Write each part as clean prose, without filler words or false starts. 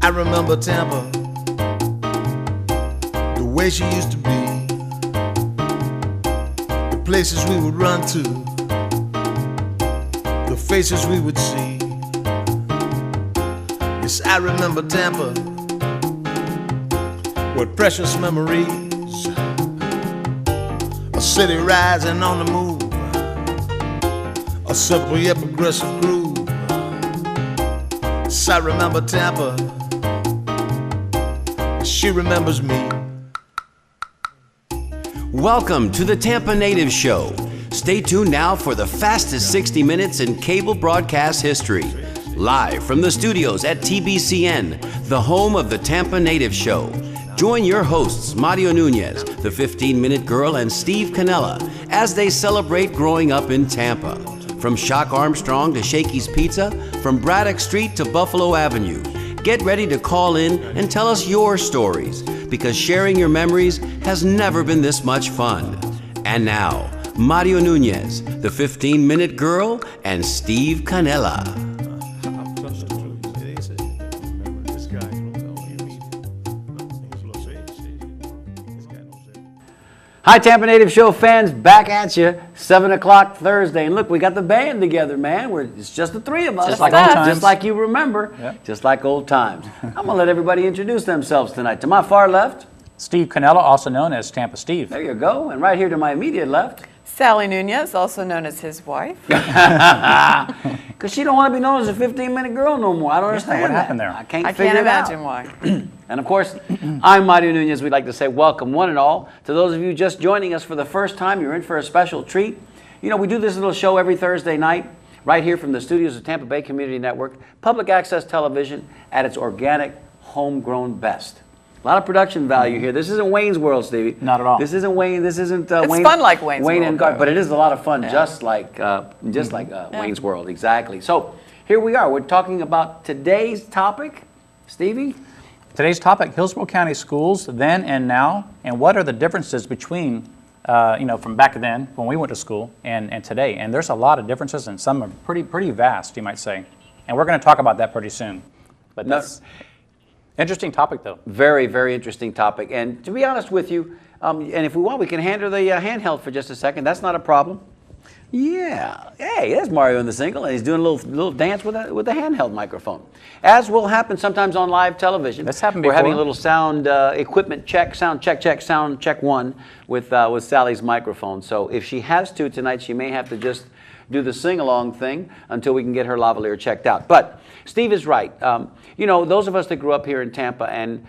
I remember Tampa, the way she used to be, the places we would run to, the faces we would see. Yes, I remember Tampa with precious memories, a city rising on the move, a simple yet progressive groove. Yes, I remember Tampa, she remembers me. Welcome to the Tampa Native Show. Stay tuned now for the fastest 60 minutes in cable broadcast history. Live from the studios at TBCN, the home of the Tampa Native Show. Join your hosts, Mario Nunez, the 15-Minute Girl, and Steve Canella, as they celebrate growing up in Tampa. From Shock Armstrong to Shakey's Pizza, from Braddock Street to Buffalo Avenue. Get ready to call in and tell us your stories, because sharing your memories has never been this much fun. And now, Mario Nunez, the 15-Minute Girl, and Steve Canella. Hi, Tampa Native Show fans, back at you, 7 o'clock Thursday. And look, we got the band together, man. It's just the three of us. Just like old times. Just like you remember. Yep. Just like old times. I'm going to let everybody introduce themselves tonight. To my far left, Steve Canella, also known as Tampa Steve. there you go. And right here to my immediate left, Sally Nunez, also known as his wife. because she don't want to be known as a 15-minute girl no more. I don't understand what that. happened there? I can't I figure can't it out. imagine why. And of course, I'm Mario Nunez. We'd like to say welcome, one and all. To those of you just joining us for the first time, you're in for a special treat. You know, we do this little show every Thursday night, right here from the studios of Tampa Bay Community Network, public access television at its organic, homegrown best. A lot of production value here. This isn't Wayne's World, Stevie. Not at all. This isn't Wayne. This isn't It's Wayne. fun like Wayne's Wayne World, and Garth, though. but it is a lot of fun, just like Wayne's World, exactly. So here we are. We're talking about today's topic, Stevie. Today's topic, Hillsborough County schools, then and now, and what are the differences between, from back then when we went to school and today. And there's a lot of differences, and some are pretty vast, you might say. And we're going to talk about that pretty soon. But that's interesting topic, though. Very, very interesting topic. And to be honest with you, and if we want, we can hand her the handheld for just a second. That's not a problem. Yeah. Hey, there's Mario in the single, and he's doing a little dance with a handheld microphone. As will happen sometimes on live television. That's happened We're before. having a little sound equipment check, sound check one with Sally's microphone. So if she has to tonight, she may have to just do the sing-along thing until we can get her lavalier checked out. But Steve is right. Those of us that grew up here in Tampa and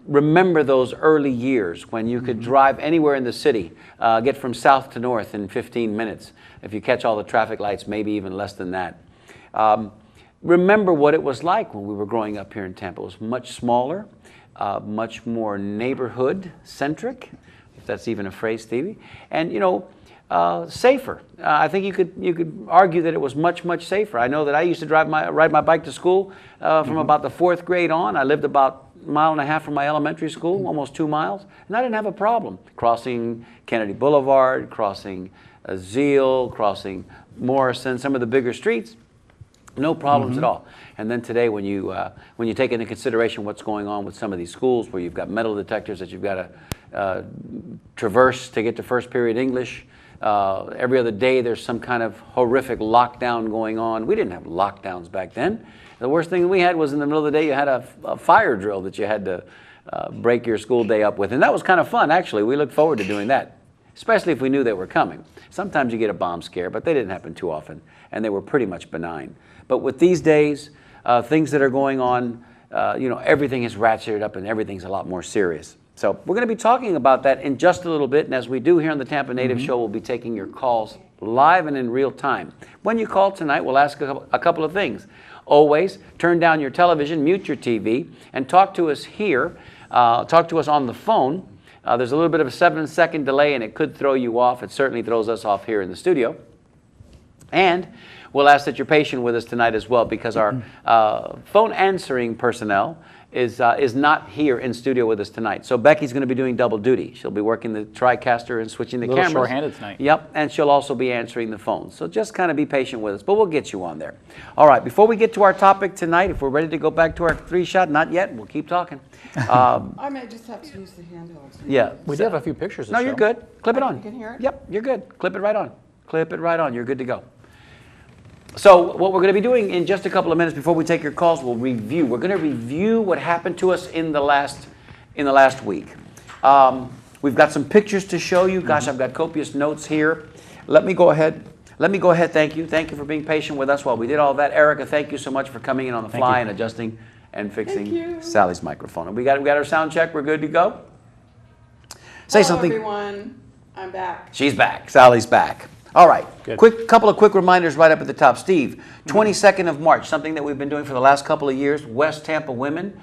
remember those early years when you could drive anywhere in the city, get from south to north in 15 minutes. If you catch all the traffic lights, maybe even less than that. Remember what it was like when we were growing up here in Tampa. It was much smaller, much more neighborhood-centric, if that's even a phrase, Stevie. And, safer. I think you could argue that it was much safer. I know that I used to ride my bike to school from about the 4th grade on. I lived about a mile and a half from my elementary school, almost 2 miles, and I didn't have a problem crossing Kennedy Boulevard, crossing Zeal, crossing Morrison, some of the bigger streets. No problems at all. And then today, when you take into consideration what's going on with some of these schools, where you've got metal detectors that you've got to traverse to get to first period English. Every other day there's some kind of horrific lockdown going on. We didn't have lockdowns back then. The worst thing we had was in the middle of the day you had a fire drill that you had to break your school day up with. And that was kind of fun, actually. We looked forward to doing that, especially if we knew they were coming. Sometimes you get a bomb scare, but they didn't happen too often, and they were pretty much benign. But with these days, things that are going on, everything is ratcheted up and everything's a lot more serious. So we're going to be talking about that in just a little bit, and as we do here on the Tampa Native Show, we'll be taking your calls live and in real time. When you call tonight, we'll ask a couple of things. Always turn down your television, mute your TV, and talk to us here. Talk to us on the phone. There's a little bit of a 7-second delay, and it could throw you off. It certainly throws us off here in the studio. And we'll ask that you're patient with us tonight as well, because our phone answering personnel is not here in studio with us tonight. So Becky's going to be doing double duty. She'll be working the TriCaster and switching the cameras. A little short-handed tonight. Yep, and she'll also be answering the phones. So just kind of be patient with us, but we'll get you on there. All right, before we get to our topic tonight, if we're ready to go back to our 3-shot, not yet, we'll keep talking. I may just have to use the handheld. Yeah. We do have a few pictures to No, show. you're good. Clip it on. You can hear it? Yep, you're good. Clip it right on. Clip it right on. You're good to go. So what we're going to be doing in just a couple of minutes before we take your calls, we'll review. We're going to review what happened to us in the last week. We've got some pictures to show you. Gosh, I've got copious notes here. Let me go ahead. Thank you. Thank you for being patient with us while we did all that. Erica, thank you so much for coming in on the fly and adjusting and fixing Sally's microphone. And we got our sound check. We're good to go. Say Hello, something. everyone. I'm back. She's back. Sally's back. All right. Good. Couple of quick reminders right up at the top. Steve, 22nd of March, something that we've been doing for the last couple of years. West Tampa women,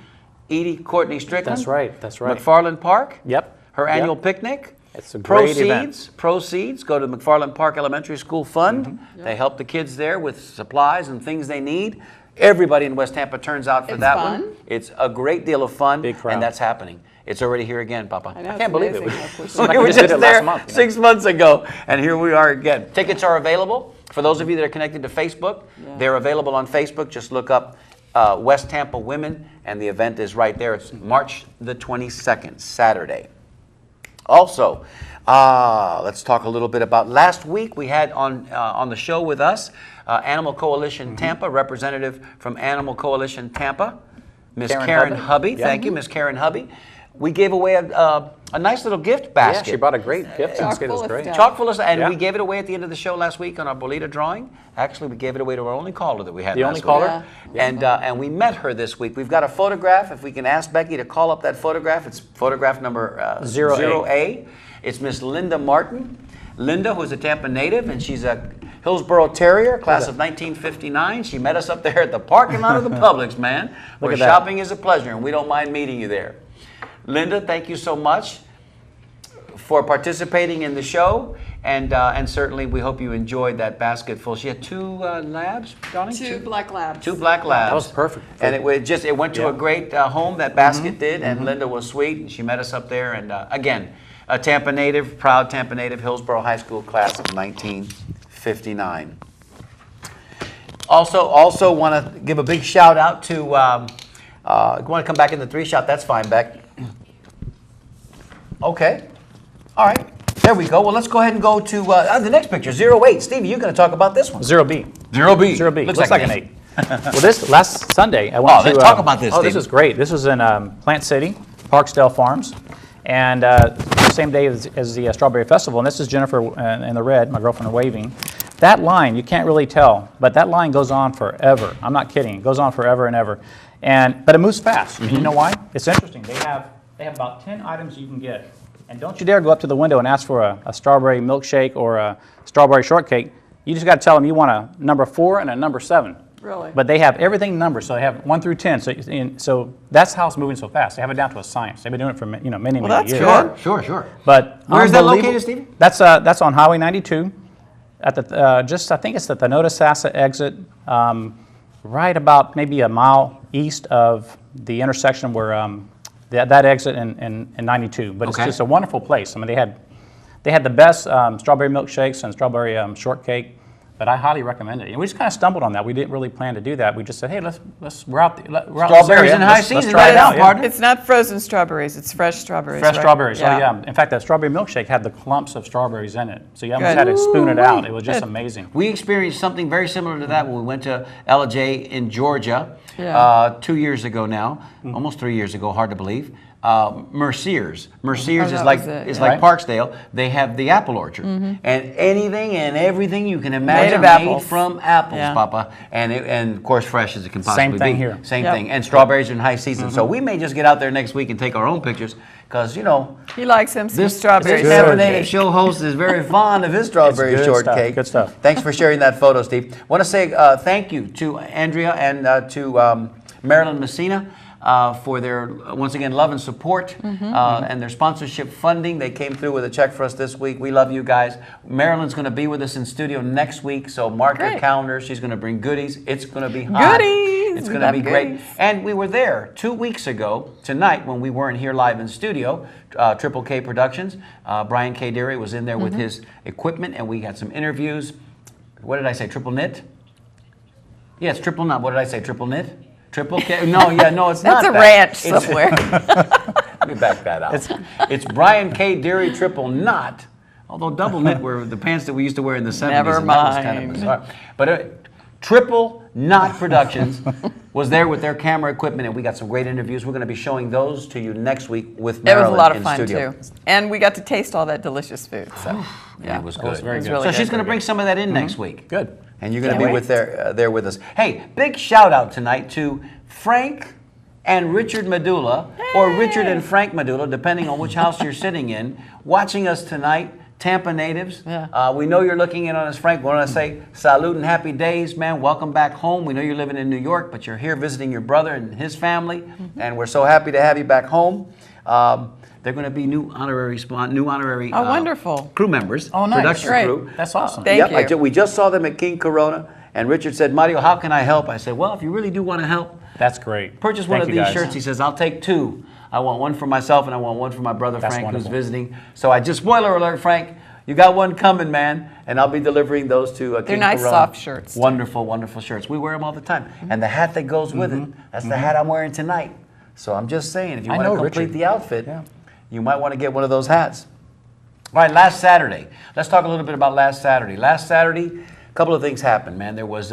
Edie Courtney Strickland. That's right. McFarland Park. Yep. Her annual picnic. It's a great event. Proceeds go to the McFarland Park Elementary School Fund. They help the kids there with supplies and things they need. Everybody in West Tampa turns out for that one. It's a great deal of fun. Big crowd. And that's happening. It's already here again, Papa. I know, Can't believe it. We were just did just it there last month, 6 months ago, and here we are again. Tickets are available. For those of you that are connected to Facebook, they're available on Facebook. Just look up West Tampa Women, and the event is right there. It's March the 22nd, Saturday. Also, let's talk a little bit about last week. We had on the show with us Animal Coalition Tampa, representative from Animal Coalition Tampa, Miss Karen Hubby. Thank you, Miss Karen Hubby. We gave away a nice little gift basket. Yeah, she brought a great gift. Chock It was full of great. stuff. Chock full of stuff. And we gave it away at the end of the show last week on our Bolita drawing. Actually, we gave it away to our only caller that we had The last only week. caller? Yeah. And we met her this week. We've got a photograph. If we can ask Becky to call up that photograph, it's photograph number 0A. It's Miss Linda Martin. Linda, who's a Tampa native, and she's a Hillsborough Terrier, class of 1959. She met us up there at the parking lot of the Publix, man, where shopping is a pleasure, and we don't mind meeting you there. Linda, thank you so much for participating in the show, and certainly we hope you enjoyed that basket full. She had 2 labs, darling? Two black labs. 2 black labs. That was perfect. And it went to a great home, that basket did, and Linda was sweet, and she met us up there. And again, a Tampa native, proud Tampa native, Hillsborough High School class of 1959. Also want to give a big shout out to, want to come back in the 3-shot, that's fine, Beck. Okay. All right. There we go. Well, let's go ahead and go to the next picture, 08. Stevie, you're going to talk about this one. 0B. 0B. 0B. Looks like an 8. Well, this last Sunday, I went to... let's talk about this, Oh, this Steve. is great. This was in Plant City, Parksdale Farms, and the same day as the Strawberry Festival. And this is Jennifer in the red, my girlfriend waving. That line, you can't really tell, but that line goes on forever. I'm not kidding. It goes on forever and ever. But it moves fast. And you know why? It's interesting. They have about 10 items you can get. And don't you dare go up to the window and ask for a strawberry milkshake or a strawberry shortcake. You just got to tell them you want a number 4 and a number 7. Really? But they have everything numbered, so they have 1 through 10. So that's how it's moving so fast. They have it down to a science. They've been doing it for many that's years. good. Sure. But Where is that unbelievable- located, Stevie? That's on Highway 92. At the I think it's at the Notasassa exit, right about maybe a mile east of the intersection where that exit in 92. But it's just a wonderful place. I mean, they had the best strawberry milkshakes and strawberry shortcake. But I highly recommend it. And we just kind of stumbled on that. We didn't really plan to do that. We just said, hey, we're out in this Strawberries area. in high Let's season, try let it it out. out, partner. It's not frozen strawberries. It's fresh strawberries. Fresh right? strawberries. Oh, yeah. In fact, that strawberry milkshake had the clumps of strawberries in it. So you almost Good. had to spoon it out. It was just Good. amazing. We experienced something very similar to that when we went to LJ in Georgia 2 years ago now, almost 3 years ago, hard to believe. Merciers. Merciers is like Right. Parksdale. They have the apple orchard, and anything and everything you can imagine Made of apples. from apples, Yeah. Papa, and of course fresh as it can possibly be. Same thing here. Same Yep. thing. And strawberries are in high season, so we may just get out there next week and take our own pictures, because He likes him some this strawberries. Tampa native show host is very fond of his strawberry It's good stuff, shortcake. good stuff. Thanks for sharing that photo, Steve. Want to say thank you to Andrea and to Marilyn Messina for their, once again, love and support and their sponsorship funding. They came through with a check for us this week. We love you guys. Marilyn's going to be with us in studio next week, so mark your Great. calendar. She's going to bring goodies. It's going to be hot. Goodies! goodies. It's We going to have be great. goodies. And we were there 2 weeks ago tonight when we weren't here live in studio. Triple K Productions. Brian K. Deary was in there with his equipment, and we got some interviews. What did I say? Triple knit? Yeah, it's triple knit. What did I say? Triple knit? Triple K? No, it's not. That's a that. ranch It's- somewhere. Let me back that out. It's Brian K. Deary triple knot. Although double knit were the pants that we used to wear in the 70s. Never and that was kind of mind. bizarre. But Triple Knot Productions was there with their camera equipment, and we got some great interviews. We're going to be showing those to you next week with It Marilyn was a lot of in fun studio. too, and we got to taste all that delicious food. So Yeah, it was good. was very good. really So good. she's going to bring some of that in next week. Good. And you're going to Can't be wait. there with us. Hey, big shout out tonight to Frank and Richard Medulla, or Richard and Frank Medulla, depending on which house you're sitting in, watching us tonight. Tampa natives. Yeah. We know you're looking in on us, Frank. We want to say salute and happy days, man. Welcome back home. We know you're living in New York, but you're here visiting your brother and his family, and we're so happy to have you back home. They're going to be new honorary Oh, wonderful. crew members. Oh, nice. Production Great. crew. That's awesome. Thank you. We just saw them at King Corona, and Richard said, Mario, how can I help? I said, well, if you really do want to help, That's great. purchase one Thank of you, these guys. shirts. He says, I'll take two. I want one for myself, and I want one for my brother That's Frank, wonderful. who's visiting. So I just, spoiler alert, Frank, you got one coming, man, and I'll be delivering those to King They're nice, Corona. soft shirts, too. Wonderful, wonderful shirts. We wear them all the time. And the hat that goes with it, that's the hat I'm wearing tonight. So I'm just saying, if you I want to know complete Richard. the outfit, Yeah. you might want to get one of those hats. All right, last Saturday. Let's talk a little bit about last Saturday. Last Saturday, a couple of things happened, man. There was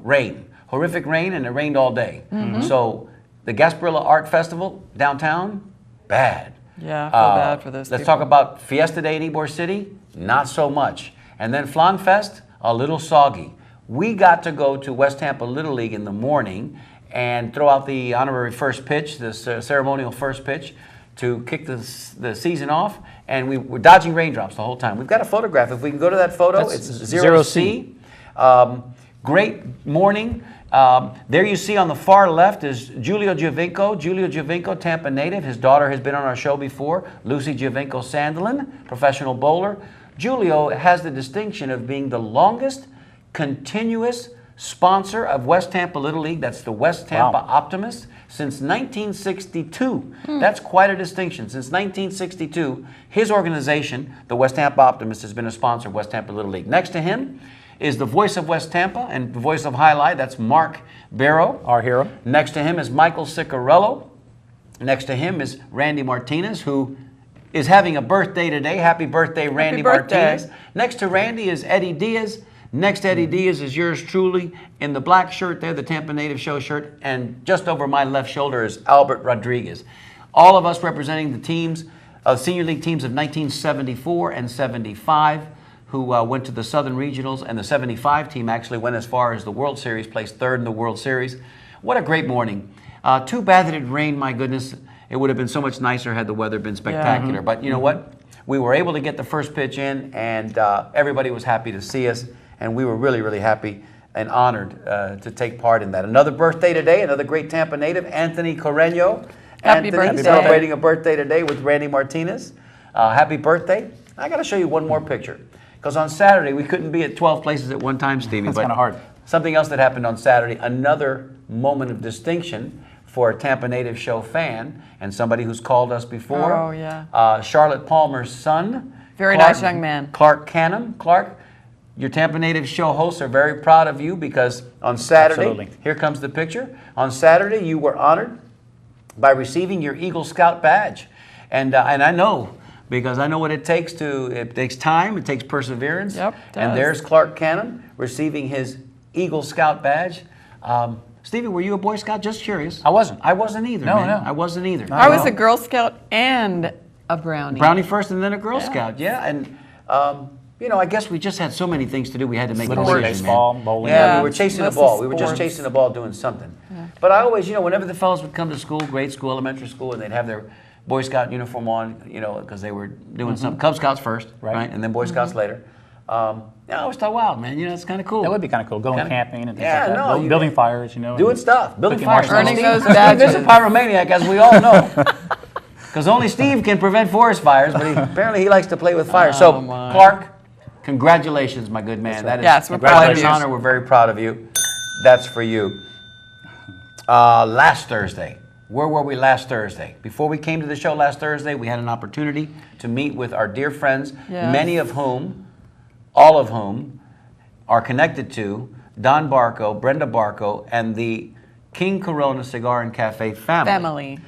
rain, horrific rain, and it rained all day. So the Gasparilla Art Festival downtown, bad. Yeah, I feel bad for those Let's people. talk about Fiesta Day in Ybor City, not so much. And then Flan Fest, a little soggy. We got to go to West Tampa Little League in the morning and throw out the honorary first pitch, the ceremonial first pitch, to kick the season off, and we were dodging raindrops the whole time. We've got a photograph. If we can go to that photo, That's it's zero 0C. Great morning. There you see on the far left is Giulio Giovinco. Giulio Giovinco, Tampa native. His daughter has been on our show before, Lucy Giovinco Sandelin, professional bowler. Giulio has the distinction of being the longest continuous sponsor of West Tampa Little League. That's the West Tampa Wow. Optimists since 1962. That's quite a distinction. Since 1962, his organization, the West Tampa Optimists, has been a sponsor of West Tampa Little League. Next to him is the voice of West Tampa and the voice of Highlight. That's Mark Barrow. Our hero. Next to him is Michael Ciccarello. Next to him is Randy Martinez, who is having a birthday today. Happy birthday, Randy birthday. Martinez. Next to Randy is Eddie Diaz. Next to Eddie Diaz is yours truly in the black shirt there, the Tampa Native Show shirt. And just over my left shoulder is Albert Rodriguez. All of us representing the teams, senior league teams of 1974 and 75, who went to the Southern Regionals. And the 75 team actually went as far as the World Series, placed third in the World Series. What a great morning. Too bad that it rained, my goodness. It would have been so much nicer had the weather been spectacular. But you know what? We were able to get the first pitch in, and everybody was happy to see us. And we were really, really happy and honored to take part in that. Another birthday today, another great Tampa native, Anthony Correño. Happy Anthony birthday. celebrating a birthday today with Randy Martinez. Happy birthday. I got to show you one more picture. Because on Saturday, we couldn't be at 12 places at one time, Stevie. That's but kinda hard. Something else that happened on Saturday, another moment of distinction for a Tampa Native Show fan and somebody who's called us before. Oh, yeah. Charlotte Palmer's son. Very nice young man. Clark Canham. Clark, your Tampa Native Show hosts are very proud of you because on Saturday, Absolutely. here comes the picture. On Saturday, you were honored by receiving your Eagle Scout badge. And I know, because I know what it takes it takes time, it takes perseverance. Yep, it and does. there's Clark Canham receiving his Eagle Scout badge. Stevie, were you a Boy Scout? Just curious. I wasn't. I wasn't either, No, man. no. I wasn't either. I was a Girl Scout and a Brownie. Brownie first and then a Girl Scout, yeah. And, you know, I guess we just had so many things to do. We had to make a Little decision, league baseball, man. bowling. Yeah, Yeah, we were chasing the mostly ball. We were just sports. chasing the ball doing something. But I always, you know, whenever the fellows would come to school, grade school, elementary school, and they'd have their Boy Scout uniform on, you know, because they were doing some Cub Scouts first, right? And then Boy Scouts later. Yeah, I always thought, wow, man, you know, it's kind of cool. That would be kind of cool. Going Kinda- camping and things Yeah, like that. no, you- Building fires, you know. Doing and stuff, building cooking fires. marshmallows. Earning those Steve is a badges. pyromaniac, as we all know. Because only Steve can prevent forest fires, but apparently he likes to play with fire. So, my. Clark, congratulations, my good man. That is Yes, we're quite proud an of you. honor. We're very proud of you. That's for you. Last Thursday. Where were we last Thursday? Before we came to the show last Thursday, we had an opportunity to meet with our dear friends, Yes. many of whom, all of whom, are connected to Don Barco, Brenda Barco, and the King Corona Cigar and Cafe family.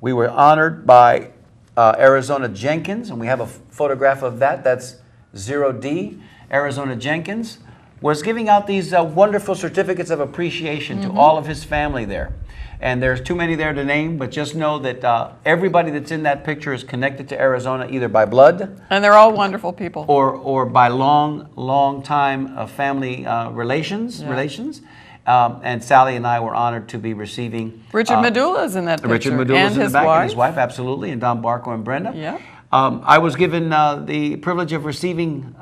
We were honored by Arizona Jenkins, and we have a photograph of that. That's 0D. Arizona Jenkins was giving out these wonderful certificates of appreciation to all of his family there. And there's too many there to name, but just know that everybody that's in that picture is connected to Arizona either by blood And they're all wonderful people. or by long time family relations. And Sally and I were honored to be receiving Richard Medulla's in that picture. Richard Medulla's and in the his back, wife. and his wife, absolutely, and Don Barco and Brenda. Yeah. I was given the privilege of receiving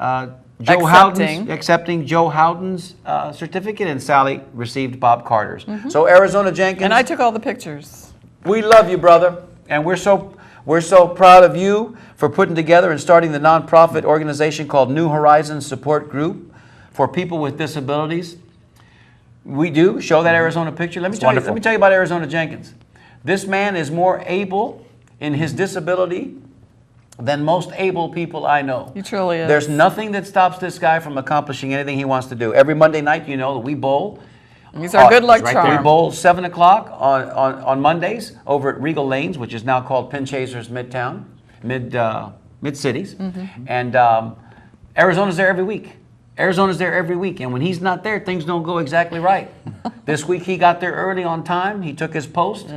accepting Joe Howden's certificate, and Sally received Bob Carter's. So Arizona Jenkins, And I took all the pictures. we love you, brother, and we're so proud of you for putting together and starting the nonprofit organization called New Horizons Support Group for people with disabilities. We do show that Arizona picture. Let me tell you about Arizona Jenkins. This man is more able in his disability than most able people I know. He truly is. There's nothing that stops this guy from accomplishing anything he wants to do. Every Monday night, you know that we bowl. He's our good luck Right there. charm. We bowl 7 o'clock on Mondays over at Regal Lanes, which is now called Pin Chasers Midtown, Mid-Cities. And Arizona's there every week. Arizona's there every week, and when he's not there, things don't go exactly right. This week he got there early on time. He took his post,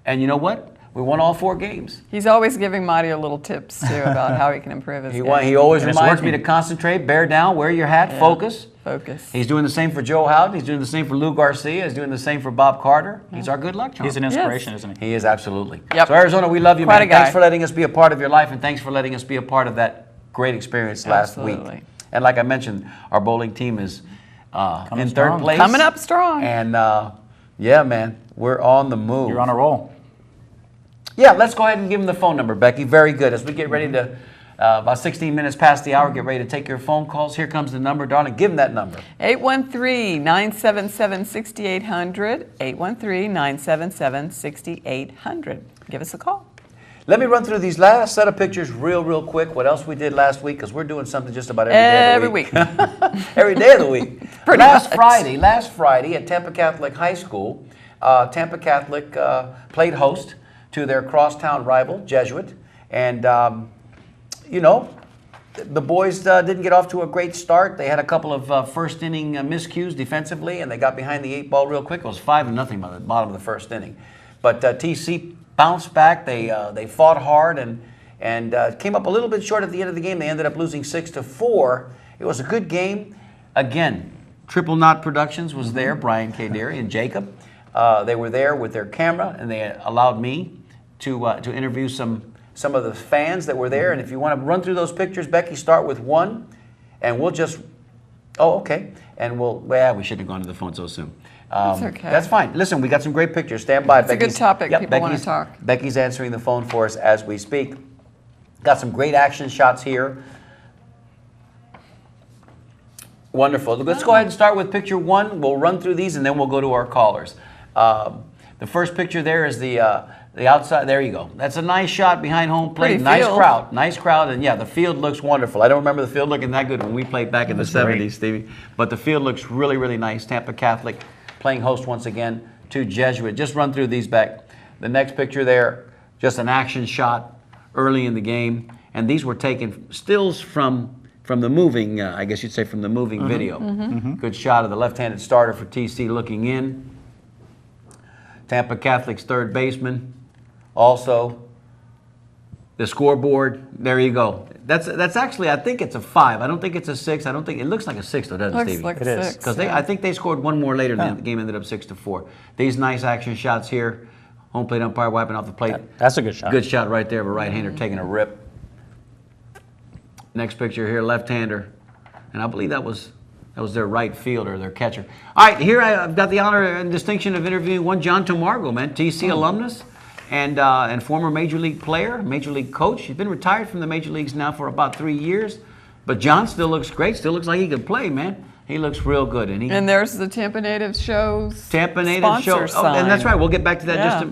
and you know what? We won all 4 games. He's always giving Mario little tips, too, about how he can improve his game. He always And it's reminds me working. to concentrate, bear down, wear your hat, focus. Focus. He's doing the same for Joe Howden. He's doing the same for Lou Garcia. He's doing the same for Bob Carter. He's our good luck charm. He's an inspiration, isn't he? He is, absolutely. Yep. So Arizona, we love you, Quite man. a guy. Thanks for letting us be a part of your life, and thanks for letting us be a part of that great experience last week. Absolutely. And like I mentioned, our bowling team is in third strong. place. Coming up strong. And yeah, man, we're on the move. You're on a roll. Yeah, let's go ahead and give him the phone number, Becky. Very good. As we get ready to, about 16 minutes past the hour, get ready to take your phone calls. Here comes the number, darling. Give him that number. 813-977-6800. 813-977-6800. Give us a call. Let me run through these last set of pictures real quick. What else we did last week, because we're doing something just about every day of the week. Every day of the week. Pretty last much. Friday at Tampa Catholic High School, Tampa Catholic played host to their crosstown rival, Jesuit. And, you know, the boys didn't get off to a great start. They had a couple of first inning miscues defensively, and they got behind the 8 ball real quick. It was 5-0 by the bottom of the first inning. But TC bounced back. They fought hard and came up a little bit short at the end of the game. They ended up losing 6-4. It was a good game. Again, Triple Knot Productions was there, Brian K. Deary and Jacob. They were there with their camera, and they allowed me to interview some of the fans that were there. And if you want to run through those pictures, Becky, start with one, and we'll just, okay. And we shouldn't have gone to the phone so soon. That's okay. That's fine. Listen, we got some great pictures. Stand by. It's a good topic. People want to talk. Becky's answering the phone for us as we speak. Got some great action shots here. Wonderful. Let's go ahead and start with picture 1. We'll run through these, and then we'll go to our callers. The first picture there is the outside. There you go. That's a nice shot behind home plate. Pretty Nice field. crowd. Nice crowd. And yeah, the field looks wonderful. I don't remember the field looking that good when we played back in the 70s, Stevie. But the field looks really nice. Tampa Catholic playing host once again to Jesuit. Just run through these back. The next picture there, just an action shot early in the game. And these were taken stills from the moving, I guess you'd say from the moving video. Good shot of the left-handed starter for TC looking in. Tampa Catholic's third baseman. Also, the scoreboard. There you go. That's actually, I think it's a 5. I don't think it's a 6. I don't think it looks like a 6 though, doesn't it, Looks Stevie? like It a is. 6. Because I think they scored one more later, and the game ended up 6-4. These nice action shots here. Home plate umpire wiping off the plate. That's a good shot. Good shot right there of a right-hander taking a rip. Next picture here, left-hander. And I believe that was their right fielder, their catcher. All right, here I've got the honor and distinction of interviewing one John Tomargo, man, TC alumnus and former Major League player, Major League coach. He's been retired from the Major Leagues now for about 3 years. But John still looks great, still looks like he could play, man. He looks real good, And there's the Tampa Native Show's Tampa Native Show. sponsor Oh, and that's sign. right. We'll get back to that Yeah.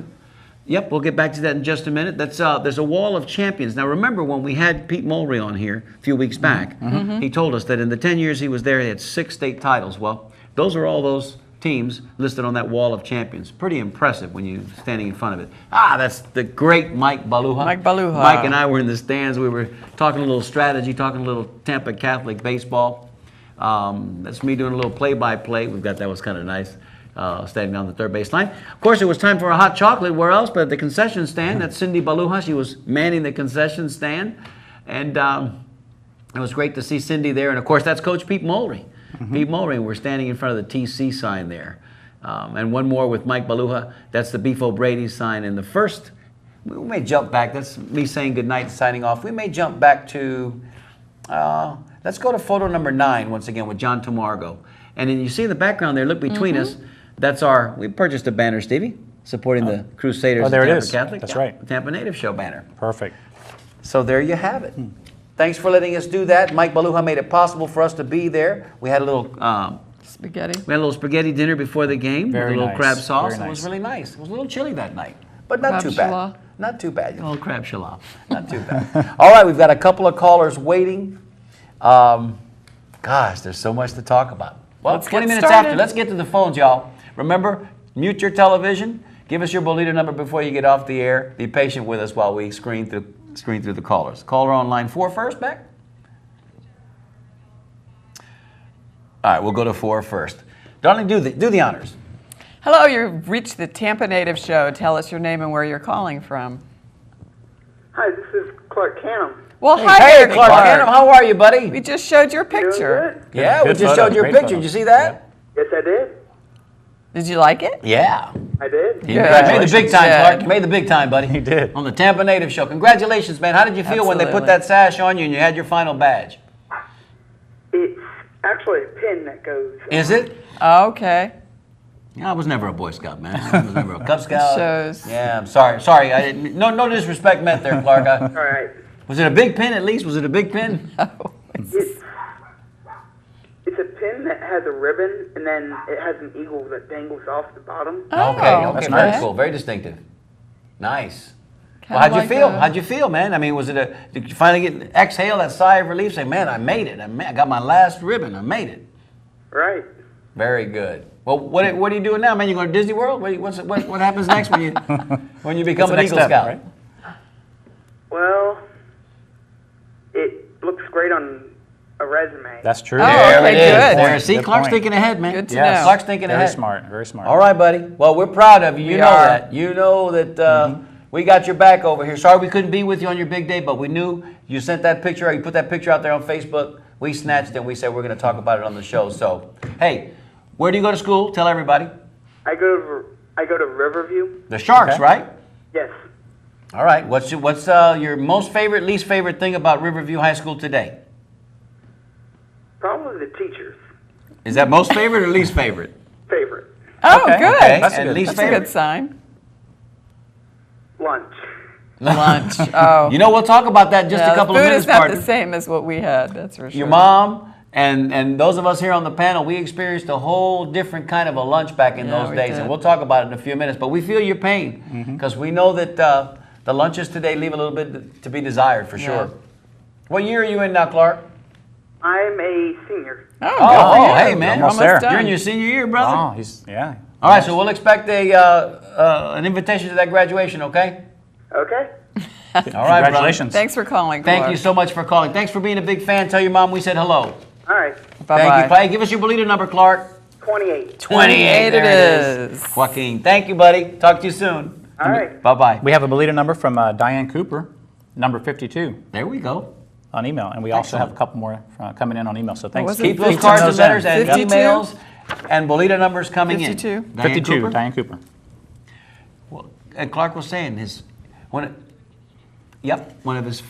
Yep, we'll get back to that in just a minute. That's there's a wall of champions. Now remember when we had Pete Mulry on here a few weeks back, he told us that in the 10 years he was there, he had 6 state titles. Well, those are all those teams listed on that wall of champions. Pretty impressive when you're standing in front of it. That's the great Mike Baluha. Mike Baluha. Mike and I were in the stands. We were talking a little strategy, talking a little Tampa Catholic baseball. That's me doing a little play-by-play. That was kind of nice. Standing on the third base line. Of course, it was time for a hot chocolate. Where else but at the concession stand? That's Cindy Baluha. She was manning the concession stand. And it was great to see Cindy there. And, of course, that's Coach Pete Mulry. Pete Mulry, and we're standing in front of the TC sign there. And one more with Mike Baluha. That's the Beef O'Brady sign. And the first, we may jump back. That's me saying goodnight and signing off. We may jump back to, let's go to photo number 9 once again with John Tomargo. And then you see in the background there, look between us. That's we purchased a banner, Stevie, supporting the Crusaders Oh, there of it Tampa is. Catholic. That's Yeah, right. the Tampa Native Show banner. Perfect. So there you have it. Thanks for letting us do that. Mike Baluha made it possible for us to be there. We had a little spaghetti dinner before the game Very with a little nice. crab sauce. Very It was nice. really nice. It was a little chilly that night, but not Crab too bad. shallah. Not too bad. A little crab shallah. Not too bad. All right, we've got a couple of callers waiting. Gosh, there's so much to talk about. Well, Let's 20 get minutes started. after. Let's get to the phones, y'all. Remember, mute your television. Give us your Bolita number before you get off the air. Be patient with us while we screen through the callers. Caller on line 4 first, Beck? All right, we'll go to 4 first. Darling, do the honors. Hello, you've reached the Tampa Native Show. Tell us your name and where you're calling from. Hi, this is Clark Canham. Well, hi Hey, there, Clark Canham, how are you, buddy? We just showed your Doing picture. good? Yeah, we Good just photo. showed your Great picture. photo. Did you see that? Yes, I did. Did you like it? Yeah. I did. You made the big time, Yeah. Clark. You made the big time, buddy. He did. On the Tampa Native Show. Congratulations, man. How did you feel when they put Absolutely. that sash on you and you had your final badge? It's actually a pin that goes. Is it? Okay. I was never a Boy Scout, man. I was never a Cub Scout. shows. Yeah, I'm sorry. Sorry. I didn't, no disrespect meant there, Clark. All right. Was it a big pin at least? Was it a big pin? It's a pin that has a ribbon, and then it has an eagle that dangles off the bottom. Okay, that's very nice. cool. Very distinctive. Nice. Kinda Well, how'd you like feel? a- How'd you feel, man? I mean, did you finally exhale that sigh of relief? Say, man, I made it. I got my last ribbon. I made it. Right. Very good. Well, what are you doing now, man? You going to Disney World? What happens next when you become What's the an next Eagle step, Scout? right? Well, it looks great on a resume. That's true. Oh, There okay, it is. good. There. See, Good Clark's point. thinking ahead, man. Good to Yes. know. Clark's thinking Very ahead. smart. Very smart. All right, buddy. Well, we're proud of you. You We know are. that. You know that we got your back over here. Sorry we couldn't be with you on your big day, but we knew you sent that picture. You put that picture out there on Facebook. We snatched it and we said we're going to talk about it on the show. So, hey, where do you go to school? Tell everybody. I go to Riverview. The Sharks, Okay. right? Yes. All right. What's your most favorite, least favorite thing about Riverview High School today? Probably the teachers' Is that most favorite or least favorite? favorite. Oh, Okay. good. Okay. That's a And good- least That's a favorite. good sign. Lunch. Lunch. Oh. You know, we'll talk about that in just Yeah, a couple the of food minutes, is not partner. the same as what we had, that's for sure. Your mom and those of us here on the panel, we experienced a whole different kind of a lunch back in Yeah, those we days, did. and we'll talk about it in a few minutes. But we feel your pain because we know that the lunches today leave a little bit to be desired for sure. Yeah. What year are you in now, Clark? I'm a senior. Oh, Oh, good for you. hey man, Almost there. done. You're in your senior year, brother. Oh, yeah. All right, so we'll expect an invitation to that graduation, okay? Okay. All right, brother. Congratulations. Thanks for calling, Thank Clark. you so much for calling. Thanks for being a big fan. Tell your mom we said hello. All right. Bye-bye. Thank you. Hey, give us your Bolita number, Clark. 28. 28 There it is. Joaquin, thank you, buddy. Talk to you soon. All right. Bye-bye. We have a Bolita number from Diane Cooper, number 52, There we go. on email. And we also have a couple more coming in on email. So thanks. was it? Keep those Keep cards sending and those in. letters and 52? emails and Bolita numbers coming 52? in. 52, Cooper? Diane Cooper. Well, and Clark was saying one of his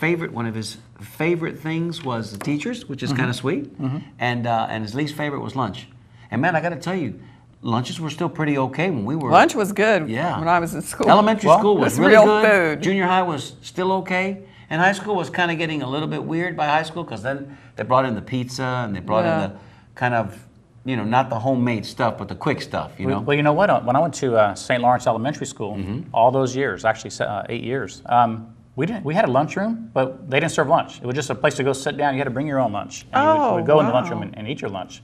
favorite things was the teachers, which is kind of sweet, and his least favorite was lunch. And man, I got to tell you, lunches were still pretty okay when we were. Lunch was good Yeah. when I was in school. Elementary school was it's really real good. food. Junior high was still okay. And high school was kind of getting a little bit weird by high school because then they brought in the pizza and they brought in Yeah. the kind of not the homemade stuff, but the quick stuff, Well, you know what? When I went to St. Lawrence Elementary School, all those years, actually 8 years, we had a lunchroom, but they didn't serve lunch. It was just a place to go sit down. You had to bring your own lunch. And you would go in the lunchroom and eat your lunch.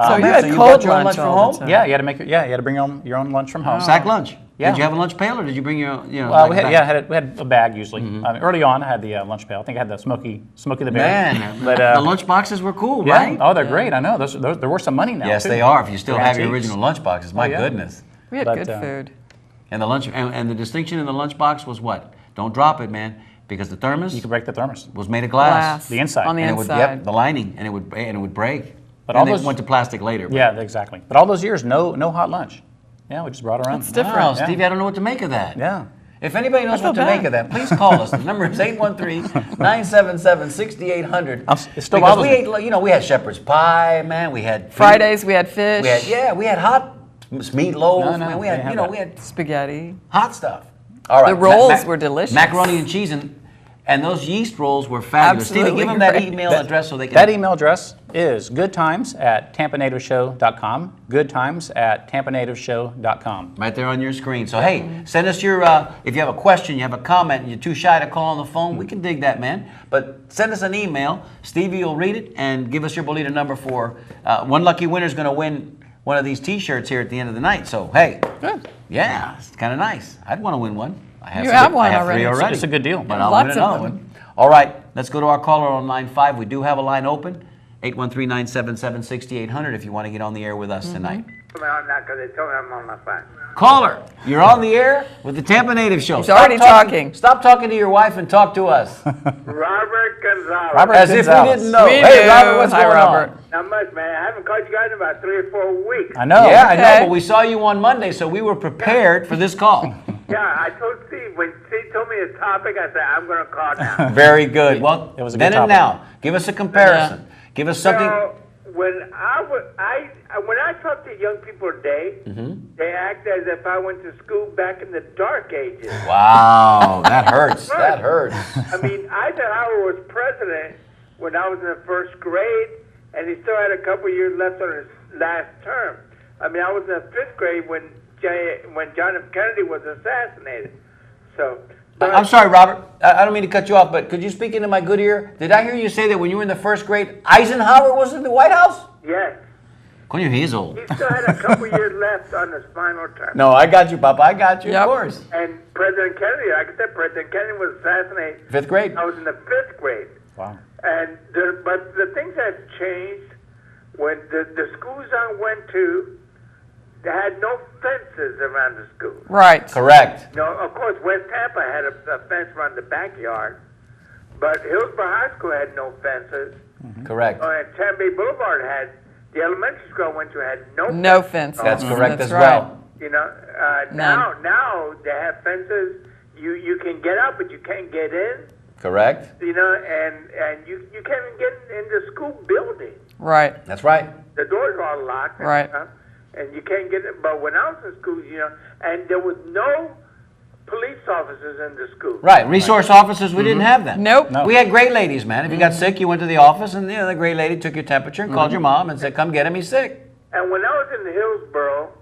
So you had so you cold brought your own lunch lunch from all home? the time. Yeah, you had to bring your own lunch from home. Sack lunch. Yeah. Did you have a lunch pail, or did you bring your own? Well, we had a bag usually. Early on, I had the lunch pail. I think I had the Smokey the Bear. Man, but the lunch boxes were cool, yeah. right? Oh, they're great. I know. They're worth some money now. Yes, too. they are. If you still They're have your antiques. original lunch boxes, my yeah. goodness. We had But, good food. And the lunch and the distinction in the lunchbox was what? Don't drop it, man, because the thermos You could break the thermos. was made of glass. The inside. On the And it inside. would, the lining, and it would break. But And all they those- went to plastic later. Yeah, exactly. But all those years, no hot lunch. Yeah, we just brought our own. That's different. Wow, Yeah. Stevie, I don't know what to make of that. Yeah. If anybody knows feel what to bad. make of that, please call us. The number is 813-977-6800. It still Because bothers we ate, we had shepherd's pie, man. We had Fridays we had fish, We had hot meatloaf. No, Man. We they had, have that. we had spaghetti. hot stuff. All right. The rolls were delicious. Macaroni and cheese, and those yeast rolls were fabulous. Stevie, Absolutely give them that great. email address so they can. That email address is goodtimes@tampanativeshow.com. goodtimes@tampanativeshow.com. Right there on your screen. So, hey, send us your, if you have a question, you have a comment, and you're too shy to call on the phone, we can dig that, man. But send us an email. Stevie will read it and give us your Bolita number for, one lucky winner is going to win one of these T-shirts here at the end of the night. So, hey. Good. Yeah, it's kind of nice. I'd want to win one. I have You some- have one I have already. three already. It's a good deal. But I'll Lots win of another them. one. All right, let's go to our caller on line 5. We do have a line open, 813-977-6800 if you want to get on the air with us tonight. I'm not because they told me I'm on my phone. Caller, you're on the air with the Tampa Native Show. He's already talking. Stop talking to your wife and talk to us. Robert Gonzalez. Robert As if we Gonzalez. didn't know. We Hey, do. Robert, what's Hi, going Robert. on? Not much, man. I haven't called you guys in about 3 or 4 weeks. I know. Yeah, I Okay. know, but we saw you on Monday, so we were prepared for this call. Yeah, I told Steve, when Steve told me the topic, I said, I'm going to call now. Very good. Well, It was a then good and topic. now, give us a comparison. Give us something. So, when I talk to young people today, they act as if I went to school back in the dark ages. Wow, that hurts. That hurts. I mean, Eisenhower was president when I was in the first grade, and he still had a couple years left on his last term. I mean, I was in the 5th grade when John F. Kennedy was assassinated. So, I'm sorry, Robert. I don't mean to cut you off, but could you speak into my good ear? Did I hear you say that when you were in the 1st grade, Eisenhower was in the White House? yes, Coño, he is old. he still had a couple years left on his final term. No, I got you, Papa. I got you, Yep. of course. And President Kennedy, like I said, President Kennedy was assassinated. 5th grade. I was in the 5th grade. Wow. And but the things that changed when the schools I went to, they had no fences around the school. Right. Correct. No, of course, West Tampa had a fence around the backyard, but Hillsborough High School had no fences. Correct. And Tampa Bay Boulevard had, the elementary school I went to had no No fences. fences. That's correct That's as right. well. You know, now they have fences. You can get out, but you can't get in. Correct. You know, and you can't even get in the school building. Right. That's right. The doors are all locked. Right. And you can't get in. But when I was in school, and there was no police officers in the school. Right. Resource officers, we didn't have them. Nope. No. We had great ladies, man. If you got sick, you went to the office, and the great lady took your temperature and called your mom and said, "Come get him. He's sick." And when I was in Hillsborough,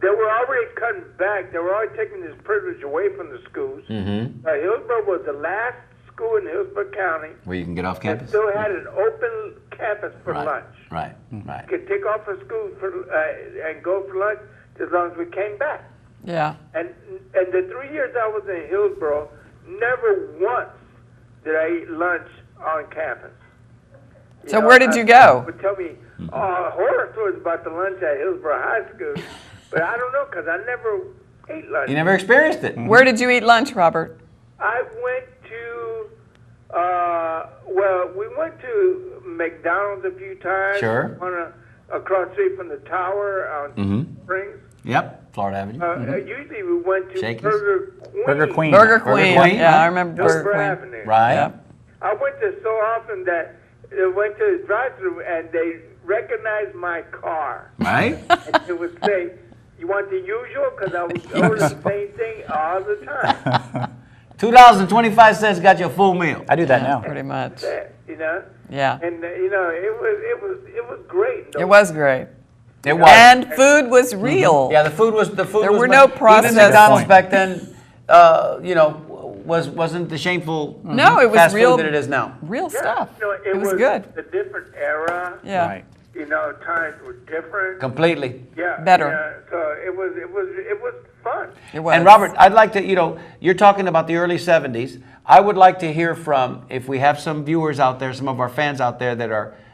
they were already cutting back. They were already taking this privilege away from the schools. Hillsborough was the last school in Hillsborough County Where you can get off that campus. still had an open campus for Right. lunch. Right. Right. You could take off of school and go for lunch as long as we came back. Yeah. And the 3 years I was in Hillsborough, never once did I eat lunch on campus. So where did you go? Would tell me horror stories about the lunch at Hillsborough High School, but I don't know because I never ate lunch. You never experienced it. Where did you eat lunch, Robert? I went to we went to McDonald's a few times. Sure. Across the street from the tower on Springs. Yep. Florida Avenue. Usually we went to Shakey's. Burger Queen. Burger Queen. Burger Queen. Queen, Yeah, huh? I remember Burger Hillsborough Queen. Avenue. Right. Yeah. I went there so often that they went to the drive-thru and they recognized my car. Right. And it would say, "You want the usual?" Because I would order the same thing all the time. $2.25 got you a full meal. I do that now. Pretty much. You know. Yeah. And it was great. It was great. It was. And food was real. Yeah, the food was. There was were no even processed- McDonald's back then, wasn't the shameful No, it was fast real. food that it is now. Real Yeah, stuff. it was good. a different era. Yeah. Right. Times were different. Completely. Yeah. Better. Yeah, so it was fun. It was. And Robert, I'd like to, you're talking about the early 70s. I would like to hear from, if we have some viewers out there, some of our fans out there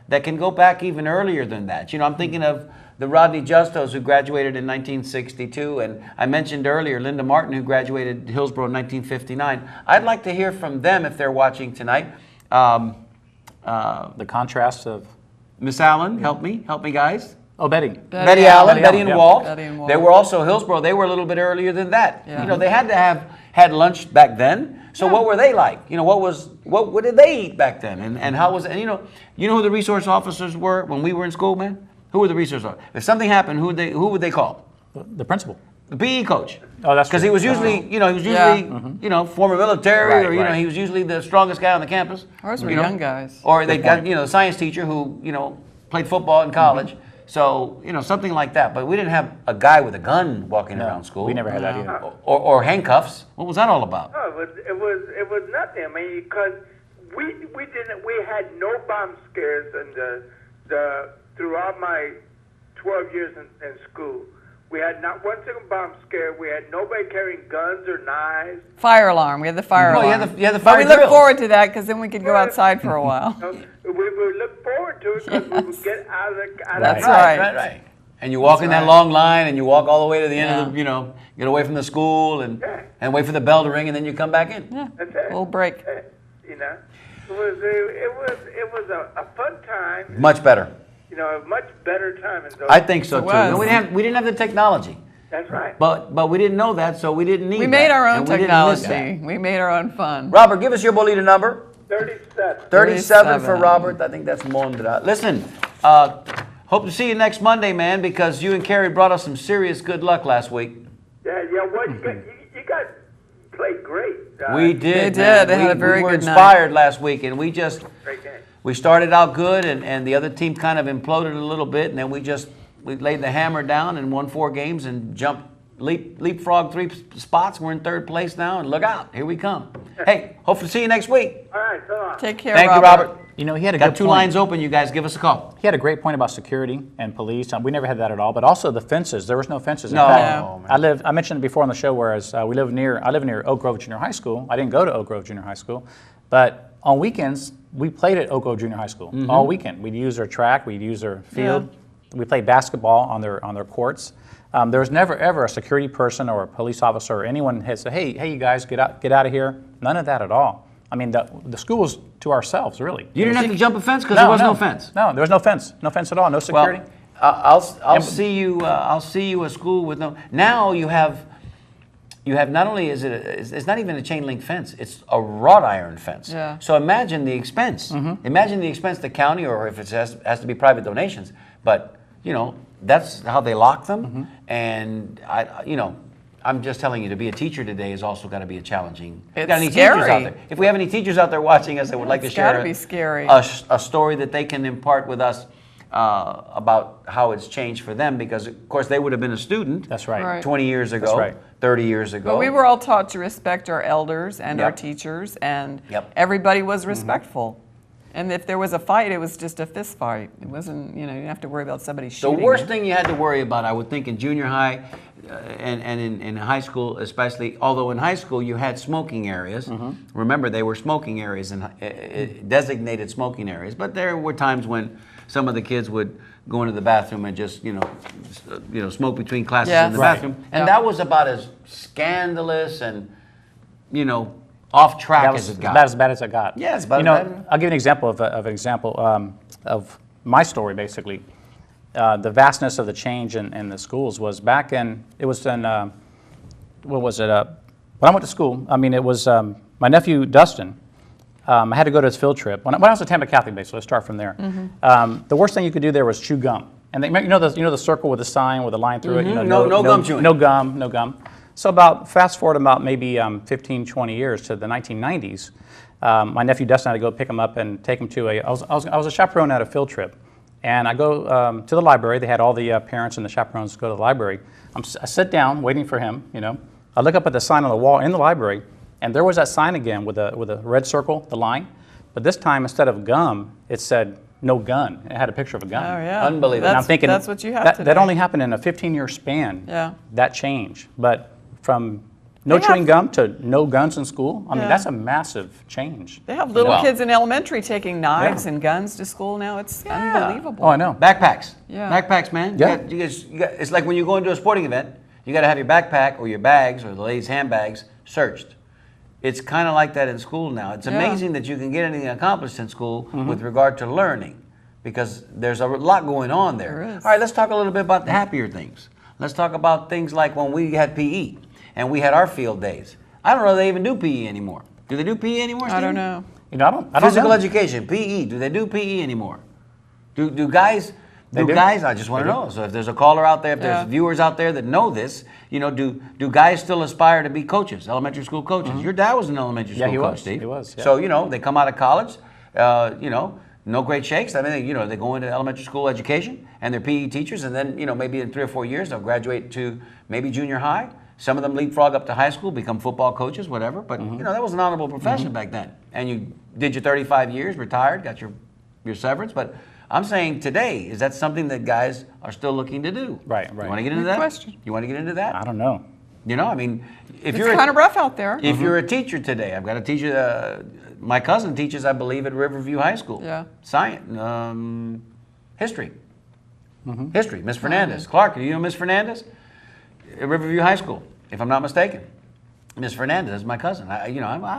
that can go back even earlier than that. I'm thinking of the Rodney Justos who graduated in 1962, and I mentioned earlier Linda Martin who graduated Hillsborough in 1959. I'd like to hear from them if they're watching tonight. The contrast of Miss Allen, help me guys. Betty. Betty Allen, Betty and yeah. Walt. Betty and Walt. They were also Hillsborough. They were a little bit earlier than that. Yeah. They had to have had lunch back then. So what were they like? What did they eat back then? And how was it? And who the resource officers were when we were in school, man? Who were the resource officers? If something happened, who would they call? The principal. The PE coach. Oh, that's because true. he was usually, former military, or he was usually the strongest guy on the campus. Ours were young guys. Or they got the science teacher who played football in college. So something like that. But we didn't have a guy with a gun walking around school. We never had that either. Or handcuffs. What was that all about? No, it was nothing. I mean, because we had no bomb scares, and throughout my 12 years in school. We had not one single bomb scare. We had nobody carrying guns or knives. Fire alarm. We had the fire alarm. You had the But fire we look drills. forward to that because then we could go outside for a while. We would look forward to it because we would get out of the. That's right. Right. And you walk in that long line, and you walk all the way to the end of the, get away from the school, and wait for the bell to ring, and then you come back in. Yeah. That's it. Little break. It was a fun time. Much better. A much better time. In those I think so It too. was. No, we didn't have the technology, That's right. but we didn't know that, so we didn't need. We made our own and we didn't miss technology. that. We made our own fun. Robert, give us your bolita number. 37. 37 for 37. Robert. I think that's Mondra. Listen, hope to see you next Monday, man, because you and Carrie brought us some serious good luck last week. Yeah. What you guys played great. We did. They man. did. They had a very we were good night. inspired last week, and we Great game. started out good, and the other team kind of imploded a little bit, and then we laid the hammer down and won 4 games and leapfrog 3 spots. We're in 3rd place now, and look out, here we come. Hey, hope to see you next week. All right. So long. Take care, Thank Robert. you, Robert. He had a Got good 2 point. lines open. You guys give us a call. He had a great point about security and police. We never had that at all. But also the fences. There was no fences. In No. fact, No. I mentioned it before on the show. Whereas I live near Oak Grove Junior High School. I didn't go to Oak Grove Junior High School, but on weekends we played at Oak Grove Junior High School all weekend. We'd use their track. We'd use their field. Yeah. We played basketball on their courts. There was never ever a security person or a police officer or anyone had said, "Hey, you guys, get out of here." None of that at all. I mean, the school was to ourselves, really. You didn't have to jump a fence because there was no fence. No, there was no fence. No fence at all. No security. Well, I'll see you. I'll see you at school with no. Now you have not only it's not even a chain link fence. It's a wrought iron fence. Yeah. So imagine the expense. Imagine the expense the county, or if it has to be private donations. But that's how they lock them. And I'm just telling you, to be a teacher today has also got to be a challenging. It's got any teachers out scary. there? If we have any teachers out there watching us that would like to It's share gotta be scary. a story that they can impart with us about how it's changed for them, because of course they would have been a student. That's right. Right. 20 years ago, That's right. 30 years ago. But we were all taught to respect our elders and our Yep. teachers, and Yep. everybody was respectful. And if there was a fight, it was just a fist fight. It wasn't, you didn't have to worry about somebody The shooting. worst you. thing you had to worry about, I would think, in junior high and in high school especially, although in high school you had smoking areas. Remember, they were smoking areas and designated smoking areas. But there were times when some of the kids would go into the bathroom and just, smoke between classes Yeah. in the Right. bathroom. And Yeah. that was about as scandalous and, off track That was as it as got. bad as it got. Yeah, it's about you know, as bad. I'll give you an example of my story, basically. The vastness of the change in the schools was back in, it was in, what was it? When I went to school, it was my nephew Dustin. I had to go to his field trip. When I was at Tampa Catholic base, so let's start from there. The worst thing you could do there was chew gum. And the circle with the sign with a line through it. No gum chewing. No gum. So fast forward about maybe 15, 20 years to the 1990s. my nephew Dustin had to go pick him up and take him to I was a chaperone at a field trip. And I go to the library. They had all the parents and the chaperones go to the library. I sit down waiting for him, you know. I look up at the sign on the wall in the library, and there was that sign again with a red circle, the line. But this time, instead of gum, it said no gun. It had a picture of a gun. Oh, yeah. Unbelievable. And I'm thinking that's what you have today. that only happened in a 15-year span. Yeah. That change. But from no They chewing have- gum to no guns in school, I mean, Yeah. that's a massive change. They have little Wow. kids in elementary taking knives Yeah. and guns to school now. It's Yeah. unbelievable. Oh, I know. Backpacks. Yeah. Backpacks, man. Yeah. It's like when you go into a sporting event, you got to have your backpack or your bags or the ladies' handbags searched. It's kind of like that in school now. It's Yeah. amazing that you can get anything accomplished in school with regard to learning, because there's a lot going on there. There is. All right, let's talk a little bit about the happier things. Let's talk about things like when we had PE and we had our field days. I don't know if they even do PE anymore. Do they do PE anymore, I don't Steve? know. You know, I don't Physical know. education, PE. Do they do PE anymore? Do guys? They do. Guys? I just want to know. So if there's a caller out there, if Yeah. there's viewers out there that know this, you know, do guys still aspire to be coaches, elementary school coaches? Your dad was an elementary Yeah, school he coach, was. Steve. He was, yeah. So you know, they come out of college, you know, no great shakes. I mean, you know, they go into elementary school education and they're PE teachers, and then you know, maybe in 3 or 4 years they'll graduate to maybe junior high. Some of them leapfrog up to high school, become football coaches, whatever. But you know, that was an honorable profession back then. And you did your 35 years, retired, got your severance. But I'm saying today, is that something that guys are still looking to do? Right. You want to get into Good that? question. You want to get into that? I don't know. You know, I mean, if It's you're kind of rough out there. if you're a teacher today, I've got a teacher. My cousin teaches, I believe, at Riverview High School. Yeah. Science, history. History. Miss Fernandez. Clark, do you know Miss Fernandez? At Riverview High School, if I'm not mistaken. Miss Fernandez is my cousin. I